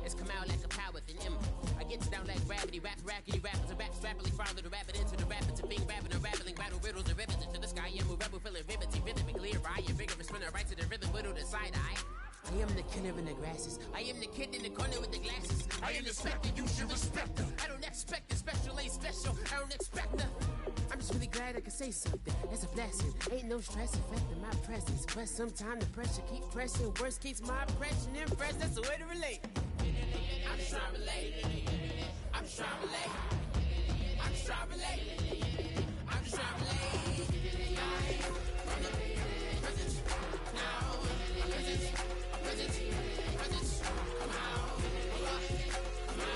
It's come out like a power within him. I get down like gravity, rackety rappers and raps rapidly follow the rabbit into the rapids and being rapping and rattling battle riddles and rivets into the sky. I'm a rebel feeling vivid, clear eye, and vigorous spinner right to the rhythm, widow to side eye. I am the killer in the grasses. I am the kid in the corner with the glasses. I am the specter, you should respect her. I don't expect a special, ain't special. I don't expect her. I'm just really glad I can say something. That's a blessing. Ain't no stress affecting my presence. But sometimes the pressure keep pressing. Worst keeps my impression impressed. That's the way to relate. I'm just trying to relate. I'm just trying to relate. I'm just trying to relate. I'm just trying to relate. From the present, now, present, present, come out, come out, come out, come out.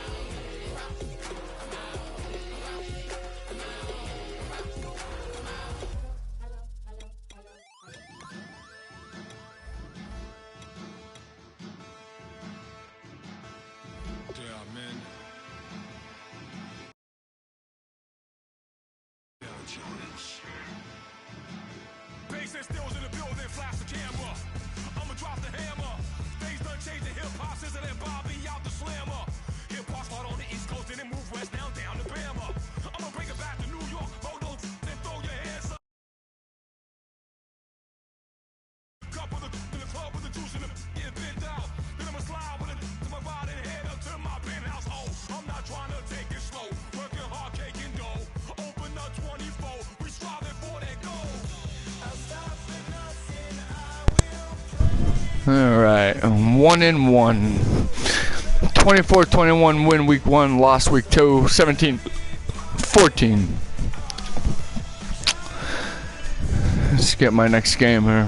Bass and stills in the building, flash the camera. I'ma drop the hammer. Things done changed, the hip-hop scissor and Bobby out the slammer. Hip-hop start on the East Coast and then move west down to Bama. I'ma bring it back to New York, hold on, then throw your hands up. Cup with in the club with the juice in the get bent out. Then I'ma slide with it to my ride and head up to my penthouse. Oh, I'm not trying to take it slow. Working hard, cake and dough. Open up 24, we striving for that goal. All right, 1-1. 24-21 win week 1, lost week 2, 17-14. Let's get my next game here.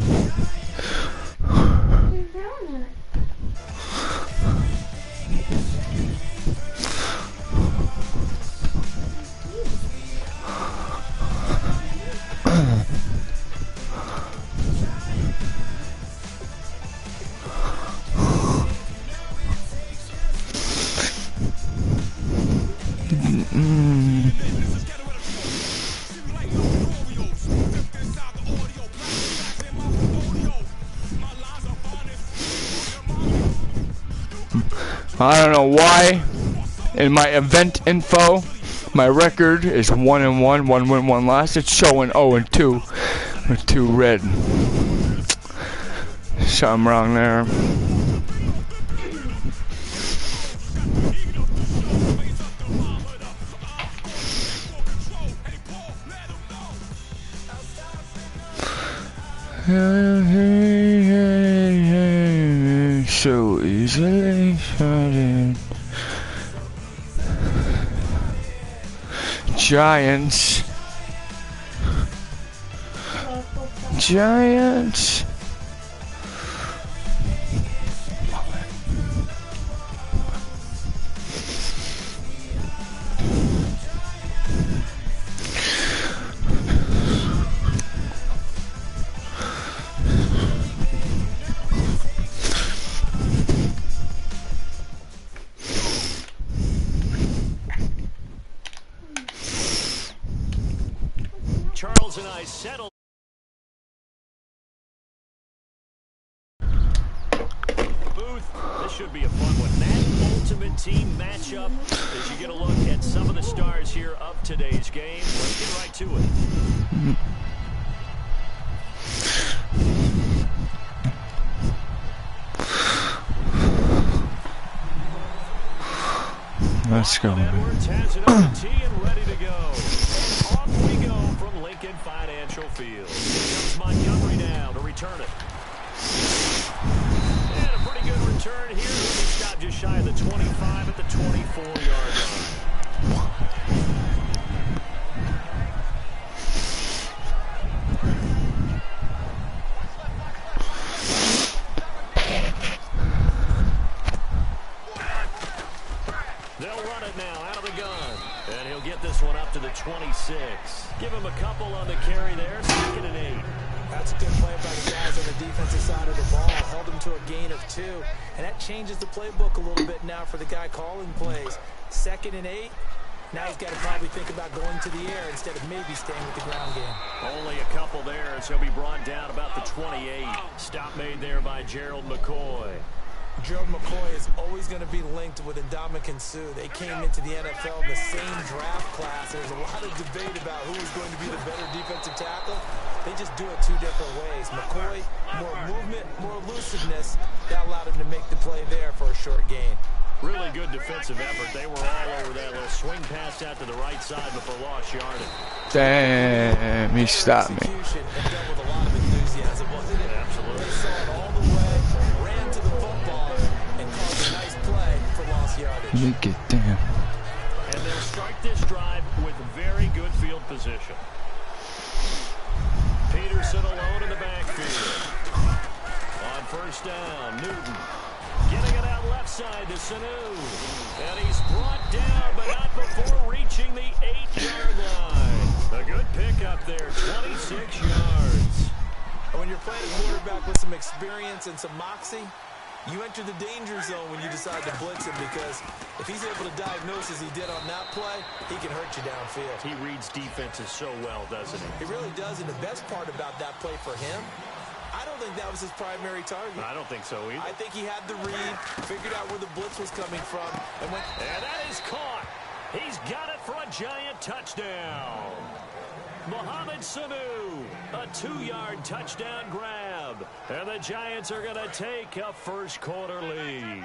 I don't know why in my event info my record is 1-1, 1 win, 1 loss. It's showing 0-2 with 2 red. Something wrong there. So easily started. Giants Giants. Charles and I settle. Booth, this should be a fun one. That ultimate team matchup as you get a look at some of the stars here of today's game. Let's get right to it. Let's go. Edwards has it on the tee and ready to go. And off we go from Lincoln Financial Field. Here comes Montgomery now to return it. And a pretty good return here. He stopped just shy of the 25 at the 24-yard line. They'll run it now out of the gun. And he'll get this one up to the 26. Give him a couple on the carry there. 2nd and 8. That's a good play by the guys on the defensive side of the ball. Held him to a gain of 2. And that changes the playbook a little bit now for the guy calling plays. 2nd and 8. Now he's got to probably think about going to the air instead of maybe staying with the ground game. Only a couple there as he'll be brought down about the 28. Stop made there by Gerald McCoy. Gerald McCoy is always going to be linked with Ndamukong Suh. They came into the NFL in the same draft class. There's a lot of debate about who is going to be the better defensive tackle. They just do it 2 different ways. McCoy, more movement, more elusiveness. That allowed him to make the play there for a short gain. Really good defensive effort. They were all over that little swing pass out to the right side before lost yardage. Damn, he stopped me. Execution and done with a lot of enthusiasm, wasn't it? Absolutely. They saw it all the way, ran to the football, and caused a nice play for lost yardage. Look at them. And they'll start this drive with very good field position. Peterson alone in the backfield. On 1st down, Newton. Getting it out left side to Sanu. And he's brought down, but not before reaching the 8-yard line. A good pickup there, 26 yards. When you're playing a quarterback with some experience and some moxie, you enter the danger zone when you decide to blitz him, because if he's able to diagnose as he did on that play, he can hurt you downfield. He reads defenses so well, doesn't he? He really does, and the best part about that play for him, I don't think that was his primary target. I don't think so either. I think he had the read, figured out where the blitz was coming from, and went. And that is caught. He's got it for a Giant touchdown. Mohamed Sanu, a 2-yard touchdown grab. And the Giants are going to take a first quarter lead.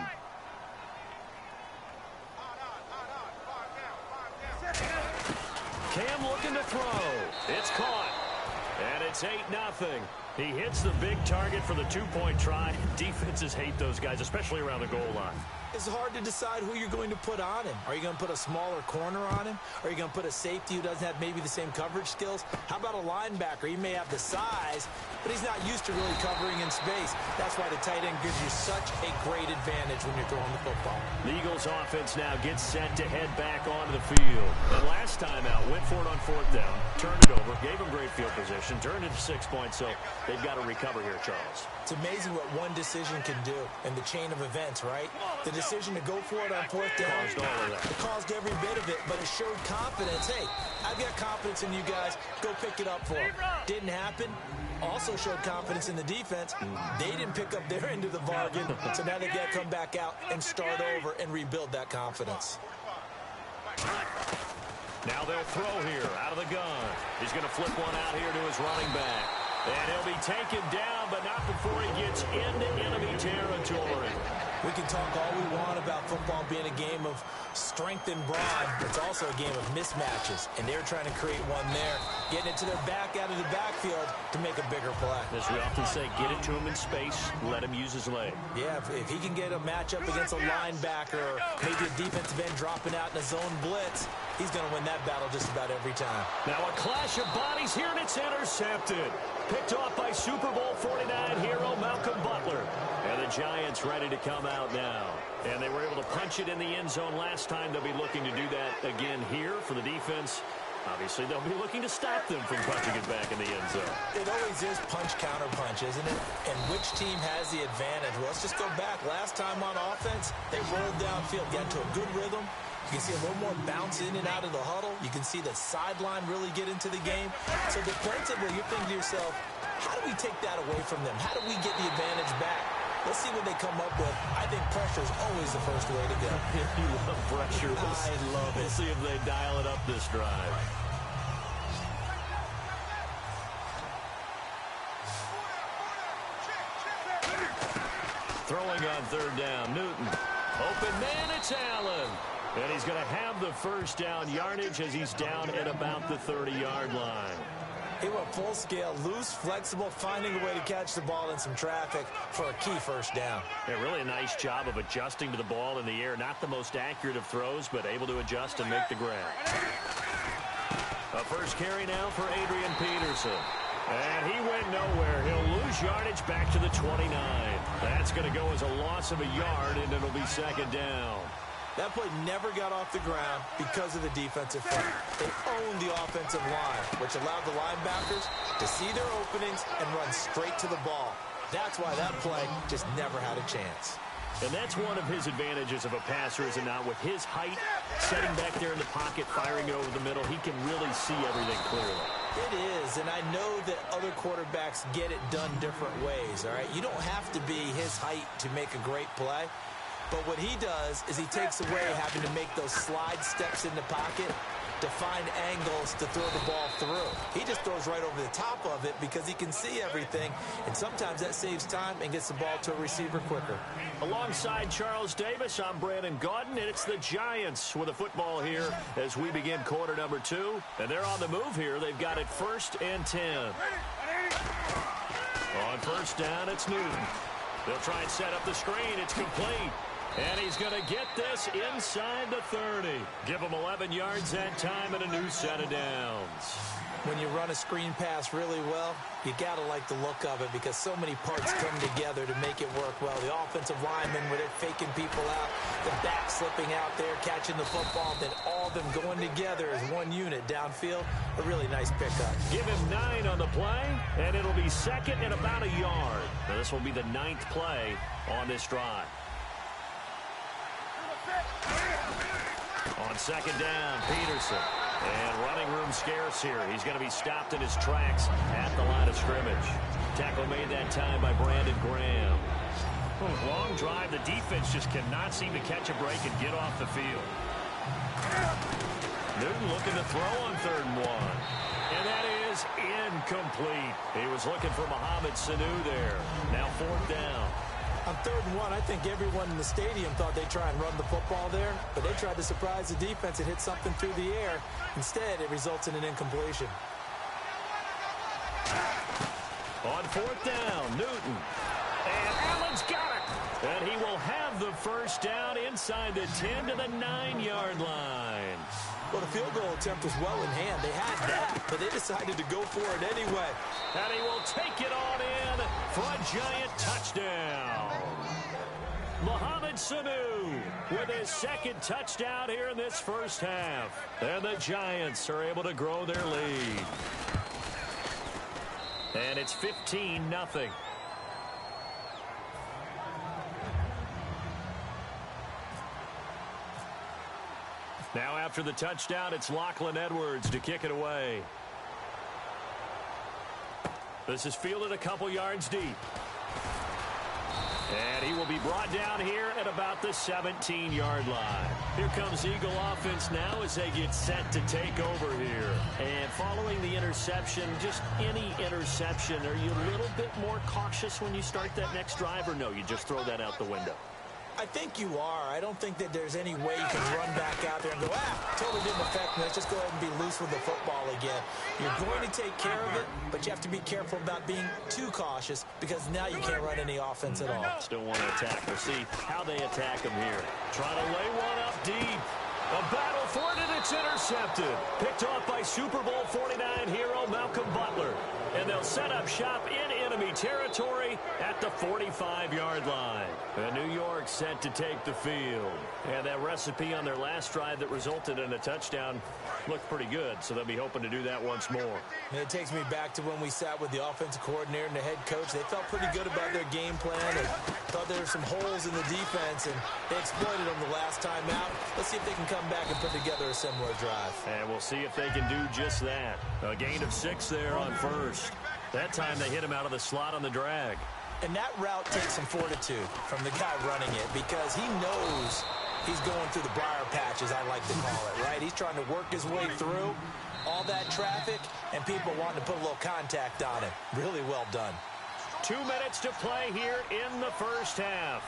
Cam looking to throw. It's caught. And it's 8-0. He hits the big target for the 2-point try. Defenses hate those guys, especially around the goal line. It's hard to decide who you're going to put on him. Are you going to put a smaller corner on him? Are you going to put a safety who doesn't have maybe the same coverage skills? How about a linebacker? He may have the size, but he's not used to really covering in space. That's why the tight end gives you such a great advantage when you're throwing the football. The Eagles offense now gets set to head back onto the field. And last time out, went for it on 4th down, turned it over, gave him great field position, turned it to 6 points, so they've got to recover here, Charles. It's amazing what one decision can do in the chain of events, right? The decision to go for it on 4th down, Caused all of that. it caused every bit of it, but it showed confidence. Hey, I've got confidence in you guys. Go pick it up for them. Didn't happen. Also showed confidence in the defense. They didn't pick up their end of the bargain, so now they got to come back out and start over and rebuild that confidence. Now they'll throw here out of the gun. He's going to flip one out here to his running back. And he'll be taken down, but not before he gets into enemy territory. We can talk all we want about football being a game of strength and brawn. It's also a game of mismatches, and they're trying to create one there, getting it to their back out of the backfield to make a bigger play. As we often say, get it to him in space, let him use his leg. Yeah, if he can get a matchup against a linebacker or maybe a defensive end dropping out in a zone blitz, he's going to win that battle just about every time. Now a clash of bodies here, and it's intercepted. Picked off by Super Bowl 49 hero Malcolm Butler. And the Giants ready to come out now. And they were able to punch it in the end zone last time. They'll be looking to do that again here for the defense. Obviously, they'll be looking to stop them from punching it back in the end zone. It always is punch-counter-punch, isn't it? And which team has the advantage? Well, let's just go back. Last time on offense, they rolled downfield, got to a good rhythm. You can see a little more bounce in and out of the huddle. You can see the sideline really get into the game. So defensively, you're thinking to yourself, how do we take that away from them? How do we get the advantage back? Let's see what they come up with. I think pressure is always the first way to go. You love pressure. I love it. We'll see if they dial it up this drive. Throwing on third down, Newton. Open man, it's Allen. And he's going to have the first down yardage as he's down at about the 30-yard line. He went full scale, loose, flexible, finding a way to catch the ball in some traffic for a key first down. Yeah, really a nice job of adjusting to the ball in the air. Not the most accurate of throws, but able to adjust and make the grab. A first carry now for Adrian Peterson. And he went nowhere. He'll lose yardage back to the 29. That's going to go as a loss of a yard, and it'll be second down. That play never got off the ground because of the defensive front. They owned the offensive line, which allowed the linebackers to see their openings and run straight to the ball. That's why that play just never had a chance. And that's one of his advantages of a passer, is it not? With his height, setting back there in the pocket, firing it over the middle, he can really see everything clearly. It is, and I know that other quarterbacks get it done different ways, all right? You don't have to be his height to make a great play. But what he does is he takes away having to make those slide steps in the pocket to find angles to throw the ball through. He just throws right over the top of it because he can see everything, and sometimes that saves time and gets the ball to a receiver quicker. Alongside Charles Davis, I'm Brandon Gaudin, and it's the Giants with a football here as we begin quarter number 2. And they're on the move here. They've got it 1st and 10. On first down, it's Newton. They'll try and set up the screen. It's complete. And he's going to get this inside the 30. Give him 11 yards that time and a new set of downs. When you run a screen pass really well, you got to like the look of it because so many parts come together to make it work well. The offensive linemen, where they're faking people out, the back slipping out there, catching the football, then all of them going together as one unit downfield. A really nice pickup. Give him 9 on the play, and it'll be second and about a yard. Now, this will be the 9th play on this drive. On second down, Peterson. And running room scarce here. He's going to be stopped in his tracks at the line of scrimmage. Tackle made that time by Brandon Graham. Long drive. The defense just cannot seem to catch a break and get off the field. Newton looking to throw on 3rd and 1. And that is incomplete. He was looking for Mohamed Sanu there. Now 4th down. On 3rd and 1, I think everyone in the stadium thought they'd try and run the football there, but they tried to surprise the defense and hit something through the air. Instead, it results in an incompletion. On 4th down, Newton. And Allen's got it. And he will have the first down inside the 10 to the 9-yard line. Well, the field goal attempt was well in hand. They had that, but they decided to go for it anyway. And he will take it on in for a Giant touchdown. Mohamed Sanu with his 2nd touchdown here in this first half. And the Giants are able to grow their lead. And it's 15-0. Now after the touchdown, it's Lachlan Edwards to kick it away. This is fielded a couple yards deep. And he will be brought down here at about the 17-yard line. Here comes Eagle offense now as they get set to take over here. And following the interception, just any interception, are you a little bit more cautious when you start that next drive, or no, you just throw that out the window? I think you are. I don't think that there's any way you can run back out there and go, totally didn't affect me. Let's just go ahead and be loose with the football again. You're going to take care of it, but you have to be careful about being too cautious because now you can't run any offense at all. Still want to attack. We'll see how they attack him here. Trying to lay one up deep. A battle for it, and it's intercepted. Picked off by Super Bowl 49 hero Malcolm Butler. And they'll set up shop in enemy territory at the 45-yard line. And New York set to take the field. And that recipe on their last drive that resulted in a touchdown looked pretty good, so they'll be hoping to do that once more. And it takes me back to when we sat with the offensive coordinator and the head coach. They felt pretty good about their game plan and thought there were some holes in the defense, and they exploited them the last time out. Let's see if they can come back and put together a similar drive. And we'll see if they can do just that. A gain of 6 there on first. That time they hit him out of the slot on the drag. And that route takes some fortitude from the guy running it because he knows he's going through the briar patch, as I like to call it, right? He's trying to work his way through all that traffic and people wanting to put a little contact on him. Really well done. 2 minutes to play here in the first half.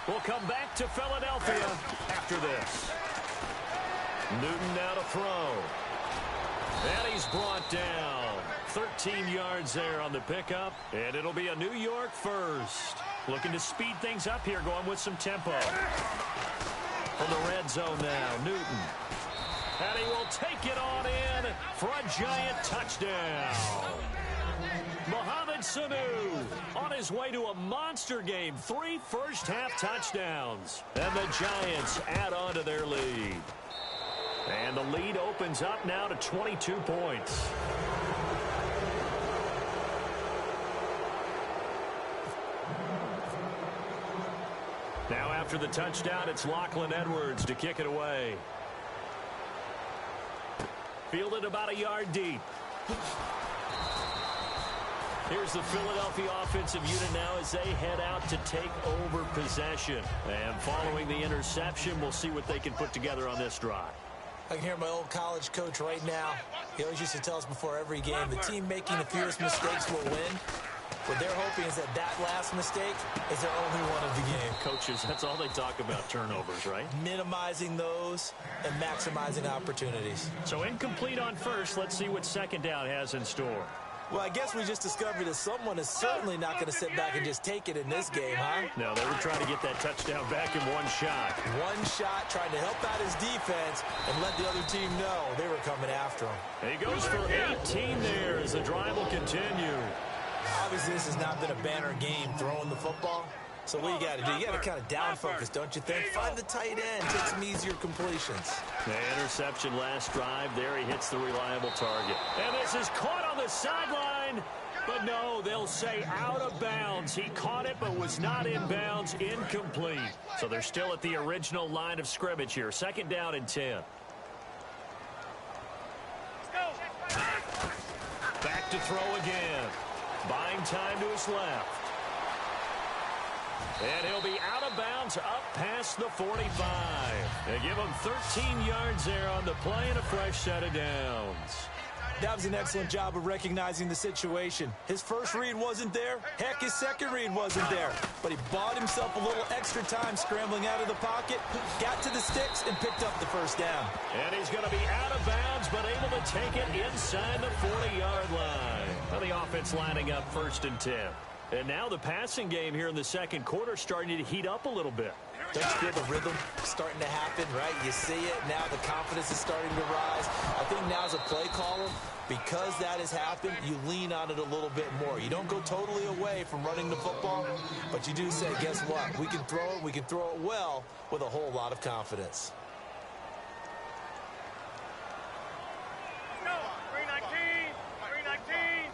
We'll come back to Philadelphia after this. Newton now to throw. And he's brought down. 13 yards there on the pickup, and it'll be a New York first. Looking to speed things up here, going with some tempo. From the red zone now, Newton. And he will take it on in for a giant touchdown. Mohamed Sanu on his way to a monster game. 3 first-half touchdowns. And the Giants add on to their lead. And the lead opens up now to 22 points. Now after the touchdown, it's Lachlan Edwards to kick it away. Fielded about a yard deep. Here's the Philadelphia offensive unit now as they head out to take over possession. And following the interception, we'll see what they can put together on this drive. I can hear my old college coach right now. He always used to tell us before every game, the team making the fewest mistakes will win. What they're hoping is that that last mistake is their only one of the game. Coaches, that's all they talk about, turnovers, right? Minimizing those and maximizing opportunities. So incomplete on first. Let's see what second down has in store. Well, I guess we just discovered that someone is certainly not going to sit back and just take it in this game, huh? No, they were trying to get that touchdown back in one shot. One shot, trying to help out his defense and let the other team know they were coming after him. And he goes for 18 there as the drive will continue. Obviously, this has not been a banner game throwing the football. So what you got to do, you got to kind of down focus, don't you think? Find the tight end, take some easier completions. The interception last drive. There he hits the reliable target. And this is caught on the sideline. But no, they'll say out of bounds. He caught it but was not in bounds. Incomplete. So they're still at the original line of scrimmage here. Second down and 10. Back to throw again. Buying time to his left. And he'll be out of bounds up past the 45. They give him 13 yards there on the play and a fresh set of downs. That was an excellent job of recognizing the situation. His first read wasn't there. Heck, his second read wasn't there. But he bought himself a little extra time scrambling out of the pocket, got to the sticks, and picked up the first down. And he's going to be out of bounds, but able to take it inside the 40-yard line. Well, the offense lining up 1st and 10. And now the passing game here in the second quarter starting to heat up a little bit. Don't you feel the rhythm starting to happen, right? You see it. Now the confidence is starting to rise. I think now as a play caller, because that has happened, you lean on it a little bit more. You don't go totally away from running the football, but you do say, guess what? We can throw it. We can throw it well with a whole lot of confidence. Go! 319! 319!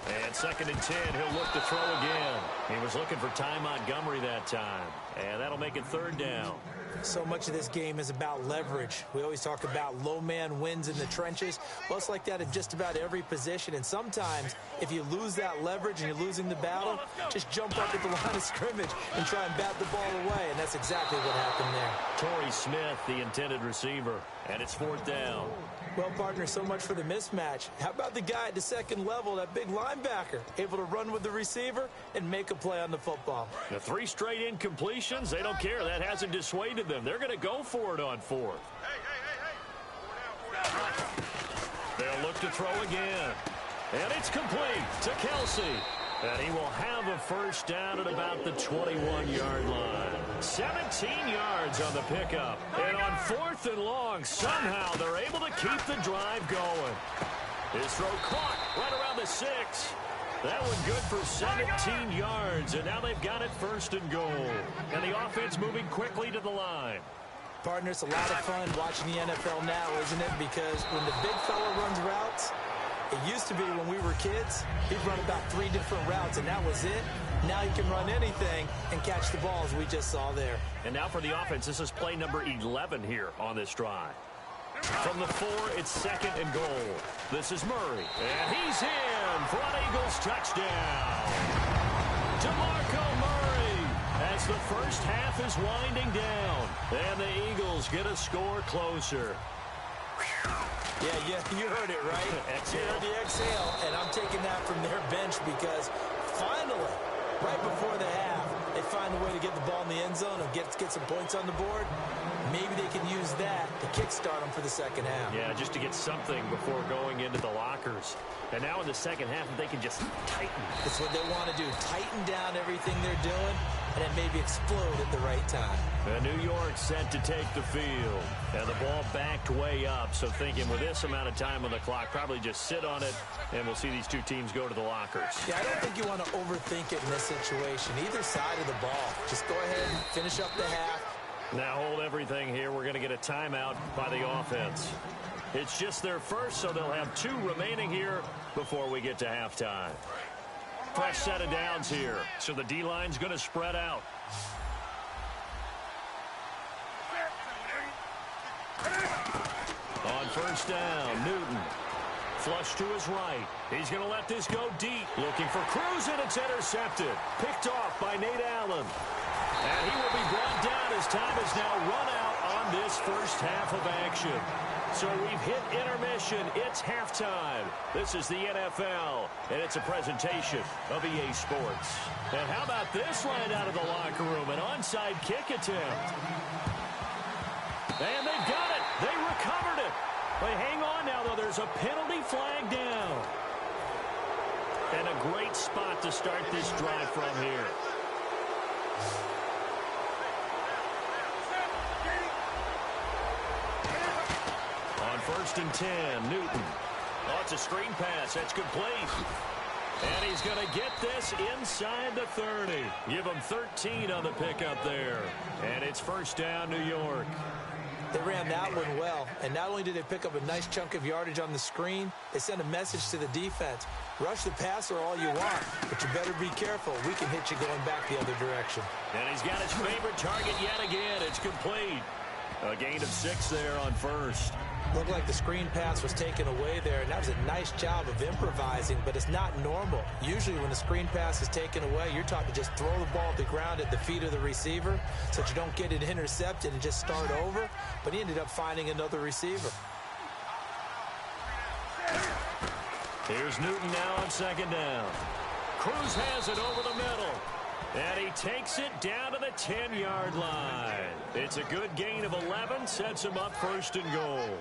And 2nd and 10, he'll look to throw again. He was looking for Ty Montgomery that time. And that'll make it 3rd down. So much of this game is about leverage. We always talk about low man wins in the trenches. Well, it's like that in just about every position. And sometimes, if you lose that leverage and you're losing the battle, just jump up at the line of scrimmage and try and bat the ball away. And that's exactly what happened there. Torrey Smith, the intended receiver. And it's 4th down. Well, partner, so much for the mismatch. How about the guy at the second level, that big linebacker, able to run with the receiver and make a play on the football? The 3 straight incompletions, they don't care. That hasn't dissuaded them. They're going to go for it on 4th. They'll look to throw again. And it's complete to Kelsey. And he will have a first down at about the 21-yard line. 17 yards on the pickup. And on 4th and long, somehow they're able to keep the drive going. His throw caught right around the 6. That one good for 17 yards. And now they've got it 1st and goal. And the offense moving quickly to the line. Partner, it's a lot of fun watching the NFL now, isn't it? Because when the big fella runs routes, it used to be when we were kids, he'd run about 3 different routes, and that was it. Now he can run anything and catch the ball, as we just saw there. And now for the offense, this is play number 11 here on this drive. From the 4, it's 2nd and goal. This is Murray, and he's in for an Eagles touchdown. DeMarco Murray, as the first half is winding down, and the Eagles get a score closer. Yeah, you heard it, right? Exhale. You heard the exhale, and I'm taking that from their bench because finally, right before the half, they find a way to get the ball in the end zone and get some points on the board. Maybe they can use that to kickstart them for the second half. Yeah, just to get something before going into the lockers. And now in the second half, they can just tighten. That's what they want to do, tighten down everything they're doing, and then maybe explode at the right time. And New York set to take the field. And the ball backed way up, so thinking with this amount of time on the clock, probably just sit on it, and we'll see these two teams go to the lockers. Yeah, I don't think you want to overthink it in this situation. Either side of the ball. Just go ahead and finish up the half. Now hold everything here. We're going to get a timeout by the offense. It's just their first, so they'll have 2 remaining here before we get to halftime. Fresh set of downs here, so the D-line's going to spread out. On first down, Newton. Flush to his right. He's going to let this go deep. Looking for Cruz, and it's intercepted. Picked off by Nate Allen. And he will be brought down as time is now run out on this first half of action. So we've hit intermission. It's halftime. This is the NFL, and it's a presentation of EA Sports. And how about this line out of the locker room? An onside kick attempt. And they've got it. They recovered it. But hang on now, though. There's a penalty flag down. And a great spot to start this drive from here. On 1st and 10, Newton. Oh, it's a screen pass. That's complete. And he's going to get this inside the 30. Give him 13 on the pickup there. And it's first down, New York. They ran that one well, and not only did they pick up a nice chunk of yardage on the screen, they sent a message to the defense. Rush the passer all you want, but you better be careful. We can hit you going back the other direction. And he's got his favorite target yet again. It's complete. A gain of 6 there on first. Looked like the screen pass was taken away there, and that was a nice job of improvising, but it's not normal. Usually when the screen pass is taken away, you're taught to just throw the ball to the ground at the feet of the receiver so that you don't get it intercepted and just start over, but he ended up finding another receiver. Here's Newton now on 2nd down. Cruz has it over the middle. And he takes it down to the 10-yard line. It's a good gain of 11, sets him up 1st and goal.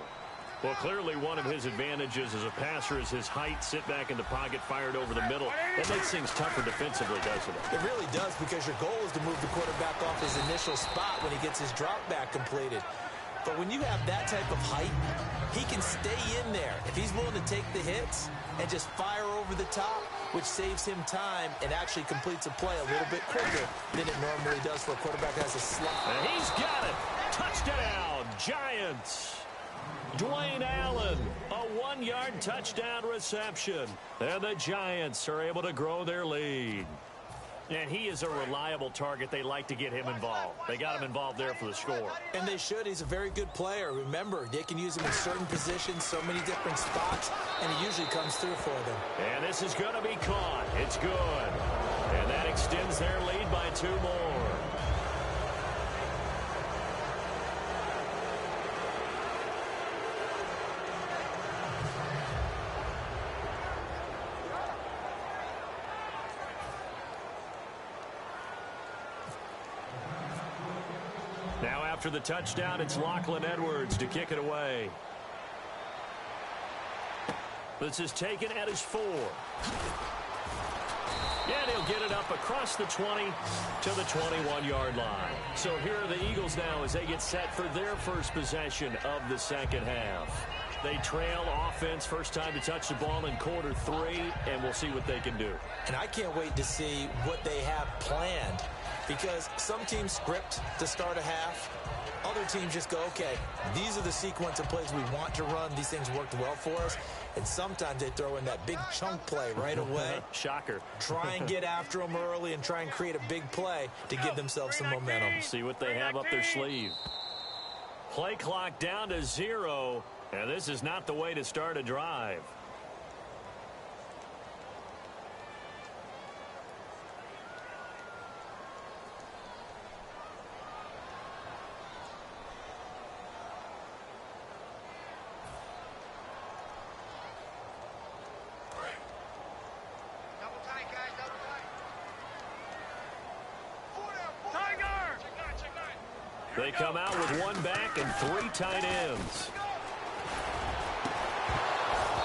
Well, clearly one of his advantages as a passer is his height. Sit back in the pocket, fired over the middle. That makes things tougher defensively, doesn't it? It really does, because your goal is to move the quarterback off his initial spot when he gets his drop back completed. But when you have that type of height, he can stay in there. If he's willing to take the hits and just fire over the top, which saves him time and actually completes a play a little bit quicker than it normally does for a quarterback that has a slot. And he's got it. Touchdown, Giants. Dwayne Allen, a 1-yard touchdown reception. And the Giants are able to grow their lead. And he is a reliable target. They like to get him involved. They got him involved there for the score. And they should. He's a very good player. Remember, they can use him in certain positions, so many different spots, and he usually comes through for them. And this is going to be caught. It's good. And that extends their lead by 2 more. After the touchdown, it's Lachlan Edwards to kick it away. This is taken at his 4. And he'll get it up across the 20 to the 21-yard line. So here are the Eagles now as they get set for their first possession of the second half. They trail offense, first time to touch the ball in quarter 3, and we'll see what they can do. And I can't wait to see what they have planned, because some teams script to start a half. Other teams just go, okay, these are the sequence of plays we want to run. These things worked well for us. And sometimes they throw in that big chunk play right away. Shocker. Try and get after them early and try and create a big play to give themselves some momentum. See what they have up their sleeve. Play clock down to 0, and this is not the way to start a drive. They come out with 1 back and 3 tight ends.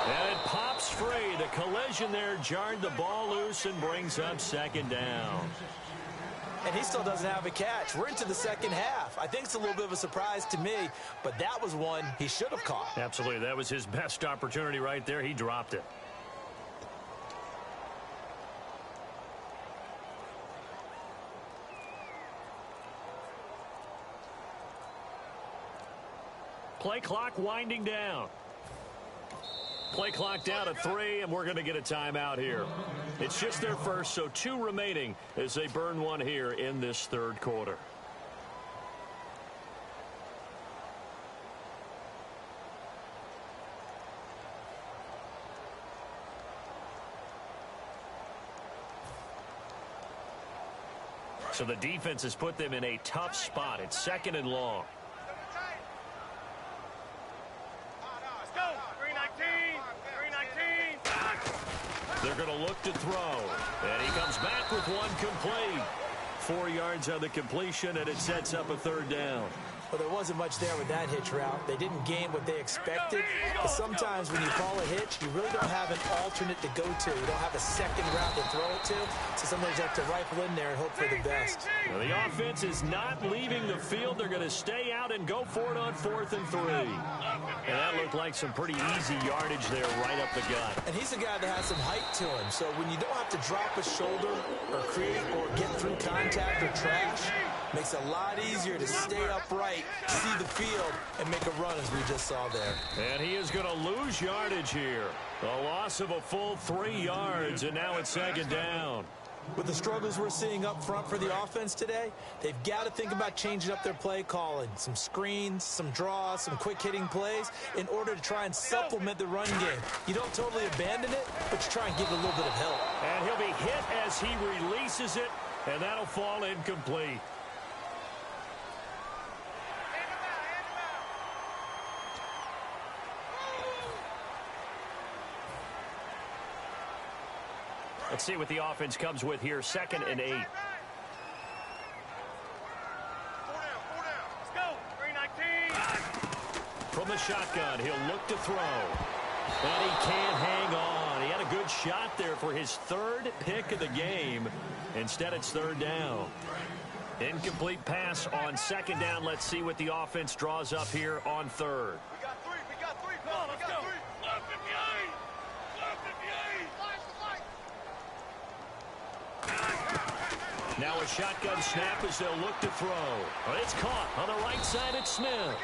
And it pops free. The collision there jarred the ball loose and brings up second down. And he still doesn't have a catch. We're into the second half. I think it's a little bit of a surprise to me, but that was one he should have caught. Absolutely. That was his best opportunity right there. He dropped it. Play clock winding down. Play clock down to 3, and we're going to get a timeout here. It's just their first, so 2 remaining as they burn 1 here in this third quarter. So the defense has put them in a tough spot. It's 2nd and long. They're going to look to throw. And he comes back with 1 complete. 4 yards on the completion, and it sets up a 3rd down. Well, there wasn't much there with that hitch route. They didn't gain what they expected. But sometimes when you call a hitch, you really don't have an alternate to go to. You don't have a second route to throw it to. So sometimes you have to rifle in there and hope for the best. Well, the offense is not leaving the field. They're going to stay out and go for it on 4th and 3. And that looked like some pretty easy yardage there right up the gut. And he's a guy that has some height to him. So when you don't have to drop a shoulder or create or get through contact or trash, makes it a lot easier to stay upright, see the field, and make a run as we just saw there. And he is going to lose yardage here. A loss of a full 3 yards, and now it's 2nd down. With the struggles we're seeing up front for the offense today, they've got to think about changing up their play calling. Some screens, some draws, some quick hitting plays in order to try and supplement the run game. You don't totally abandon it, but you try and give it a little bit of help. And he'll be hit as he releases it, and that'll fall incomplete. Let's see what the offense comes with here. 2nd and 8. Let's go. 319. From the shotgun, he'll look to throw. And he can't hang on. He had a good shot there for his 3rd pick of the game. Instead, it's 3rd down. Incomplete pass on 2nd down. Let's see what the offense draws up here on 3rd. We got 3. We got 3. Come on, let's go. 58. 58. Now a shotgun snap as they'll look to throw. But it's caught on the right side at Smith.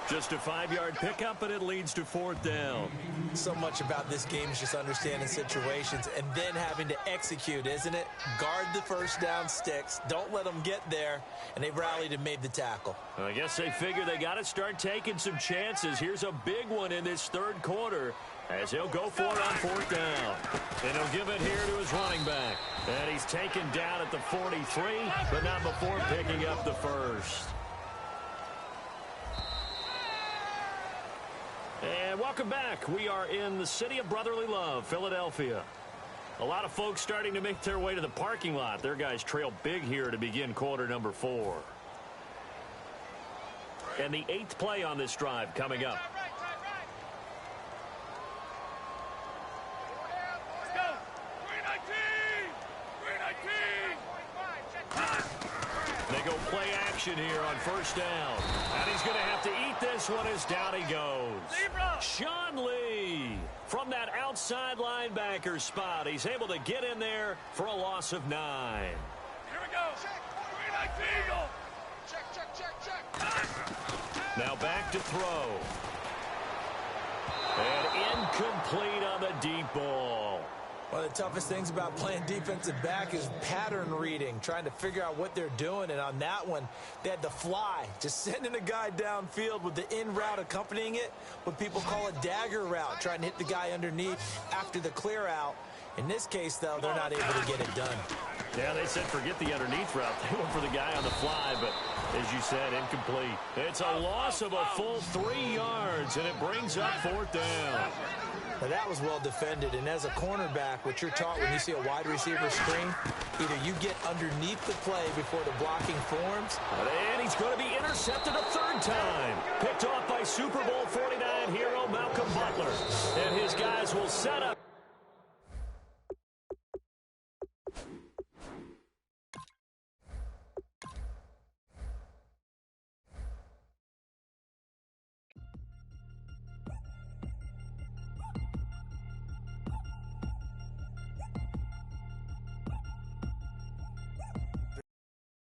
Just a 5-yard pickup, and it leads to 4th down. So much about this game is just understanding situations and then having to execute, isn't it? Guard the first down sticks. Don't let them get there. And they rallied and made the tackle. I guess they figure they got to start taking some chances. Here's a big one in this 3rd quarter as he'll go for it on 4th down. And he'll give it here to his running back. And he's taken down at the 43, but not before picking up the 1st. And welcome back. We are in the city of brotherly love, Philadelphia. A lot of folks starting to make their way to the parking lot. Their guys trail big here to begin quarter number 4. And the 8th play on this drive coming up. Let's go. 319. They go play action here on first down. And he's going to have to eat this one as down he goes. Sean Lee from that outside linebacker spot. He's able to get in there for a loss of 9. Here we go. 319. Check. Now back to throw. And incomplete on the deep ball. One of the toughest things about playing defensive back is pattern reading, trying to figure out what they're doing. And on that one, they had the fly, just sending a guy downfield with the in route accompanying it, what people call a dagger route, trying to hit the guy underneath after the clear out. In this case, though, they're not able to get it done. Yeah, they said forget the underneath route. They went for the guy on the fly, but as you said, incomplete. It's a loss of a full 3 yards, and it brings up 4th down. Now, that was well defended, and as a cornerback, what you're taught when you see a wide receiver screen, either you get underneath the play before the blocking forms. And he's going to be intercepted a 3rd time. Picked off by Super Bowl 49 hero Malcolm Butler. And his guys will set up.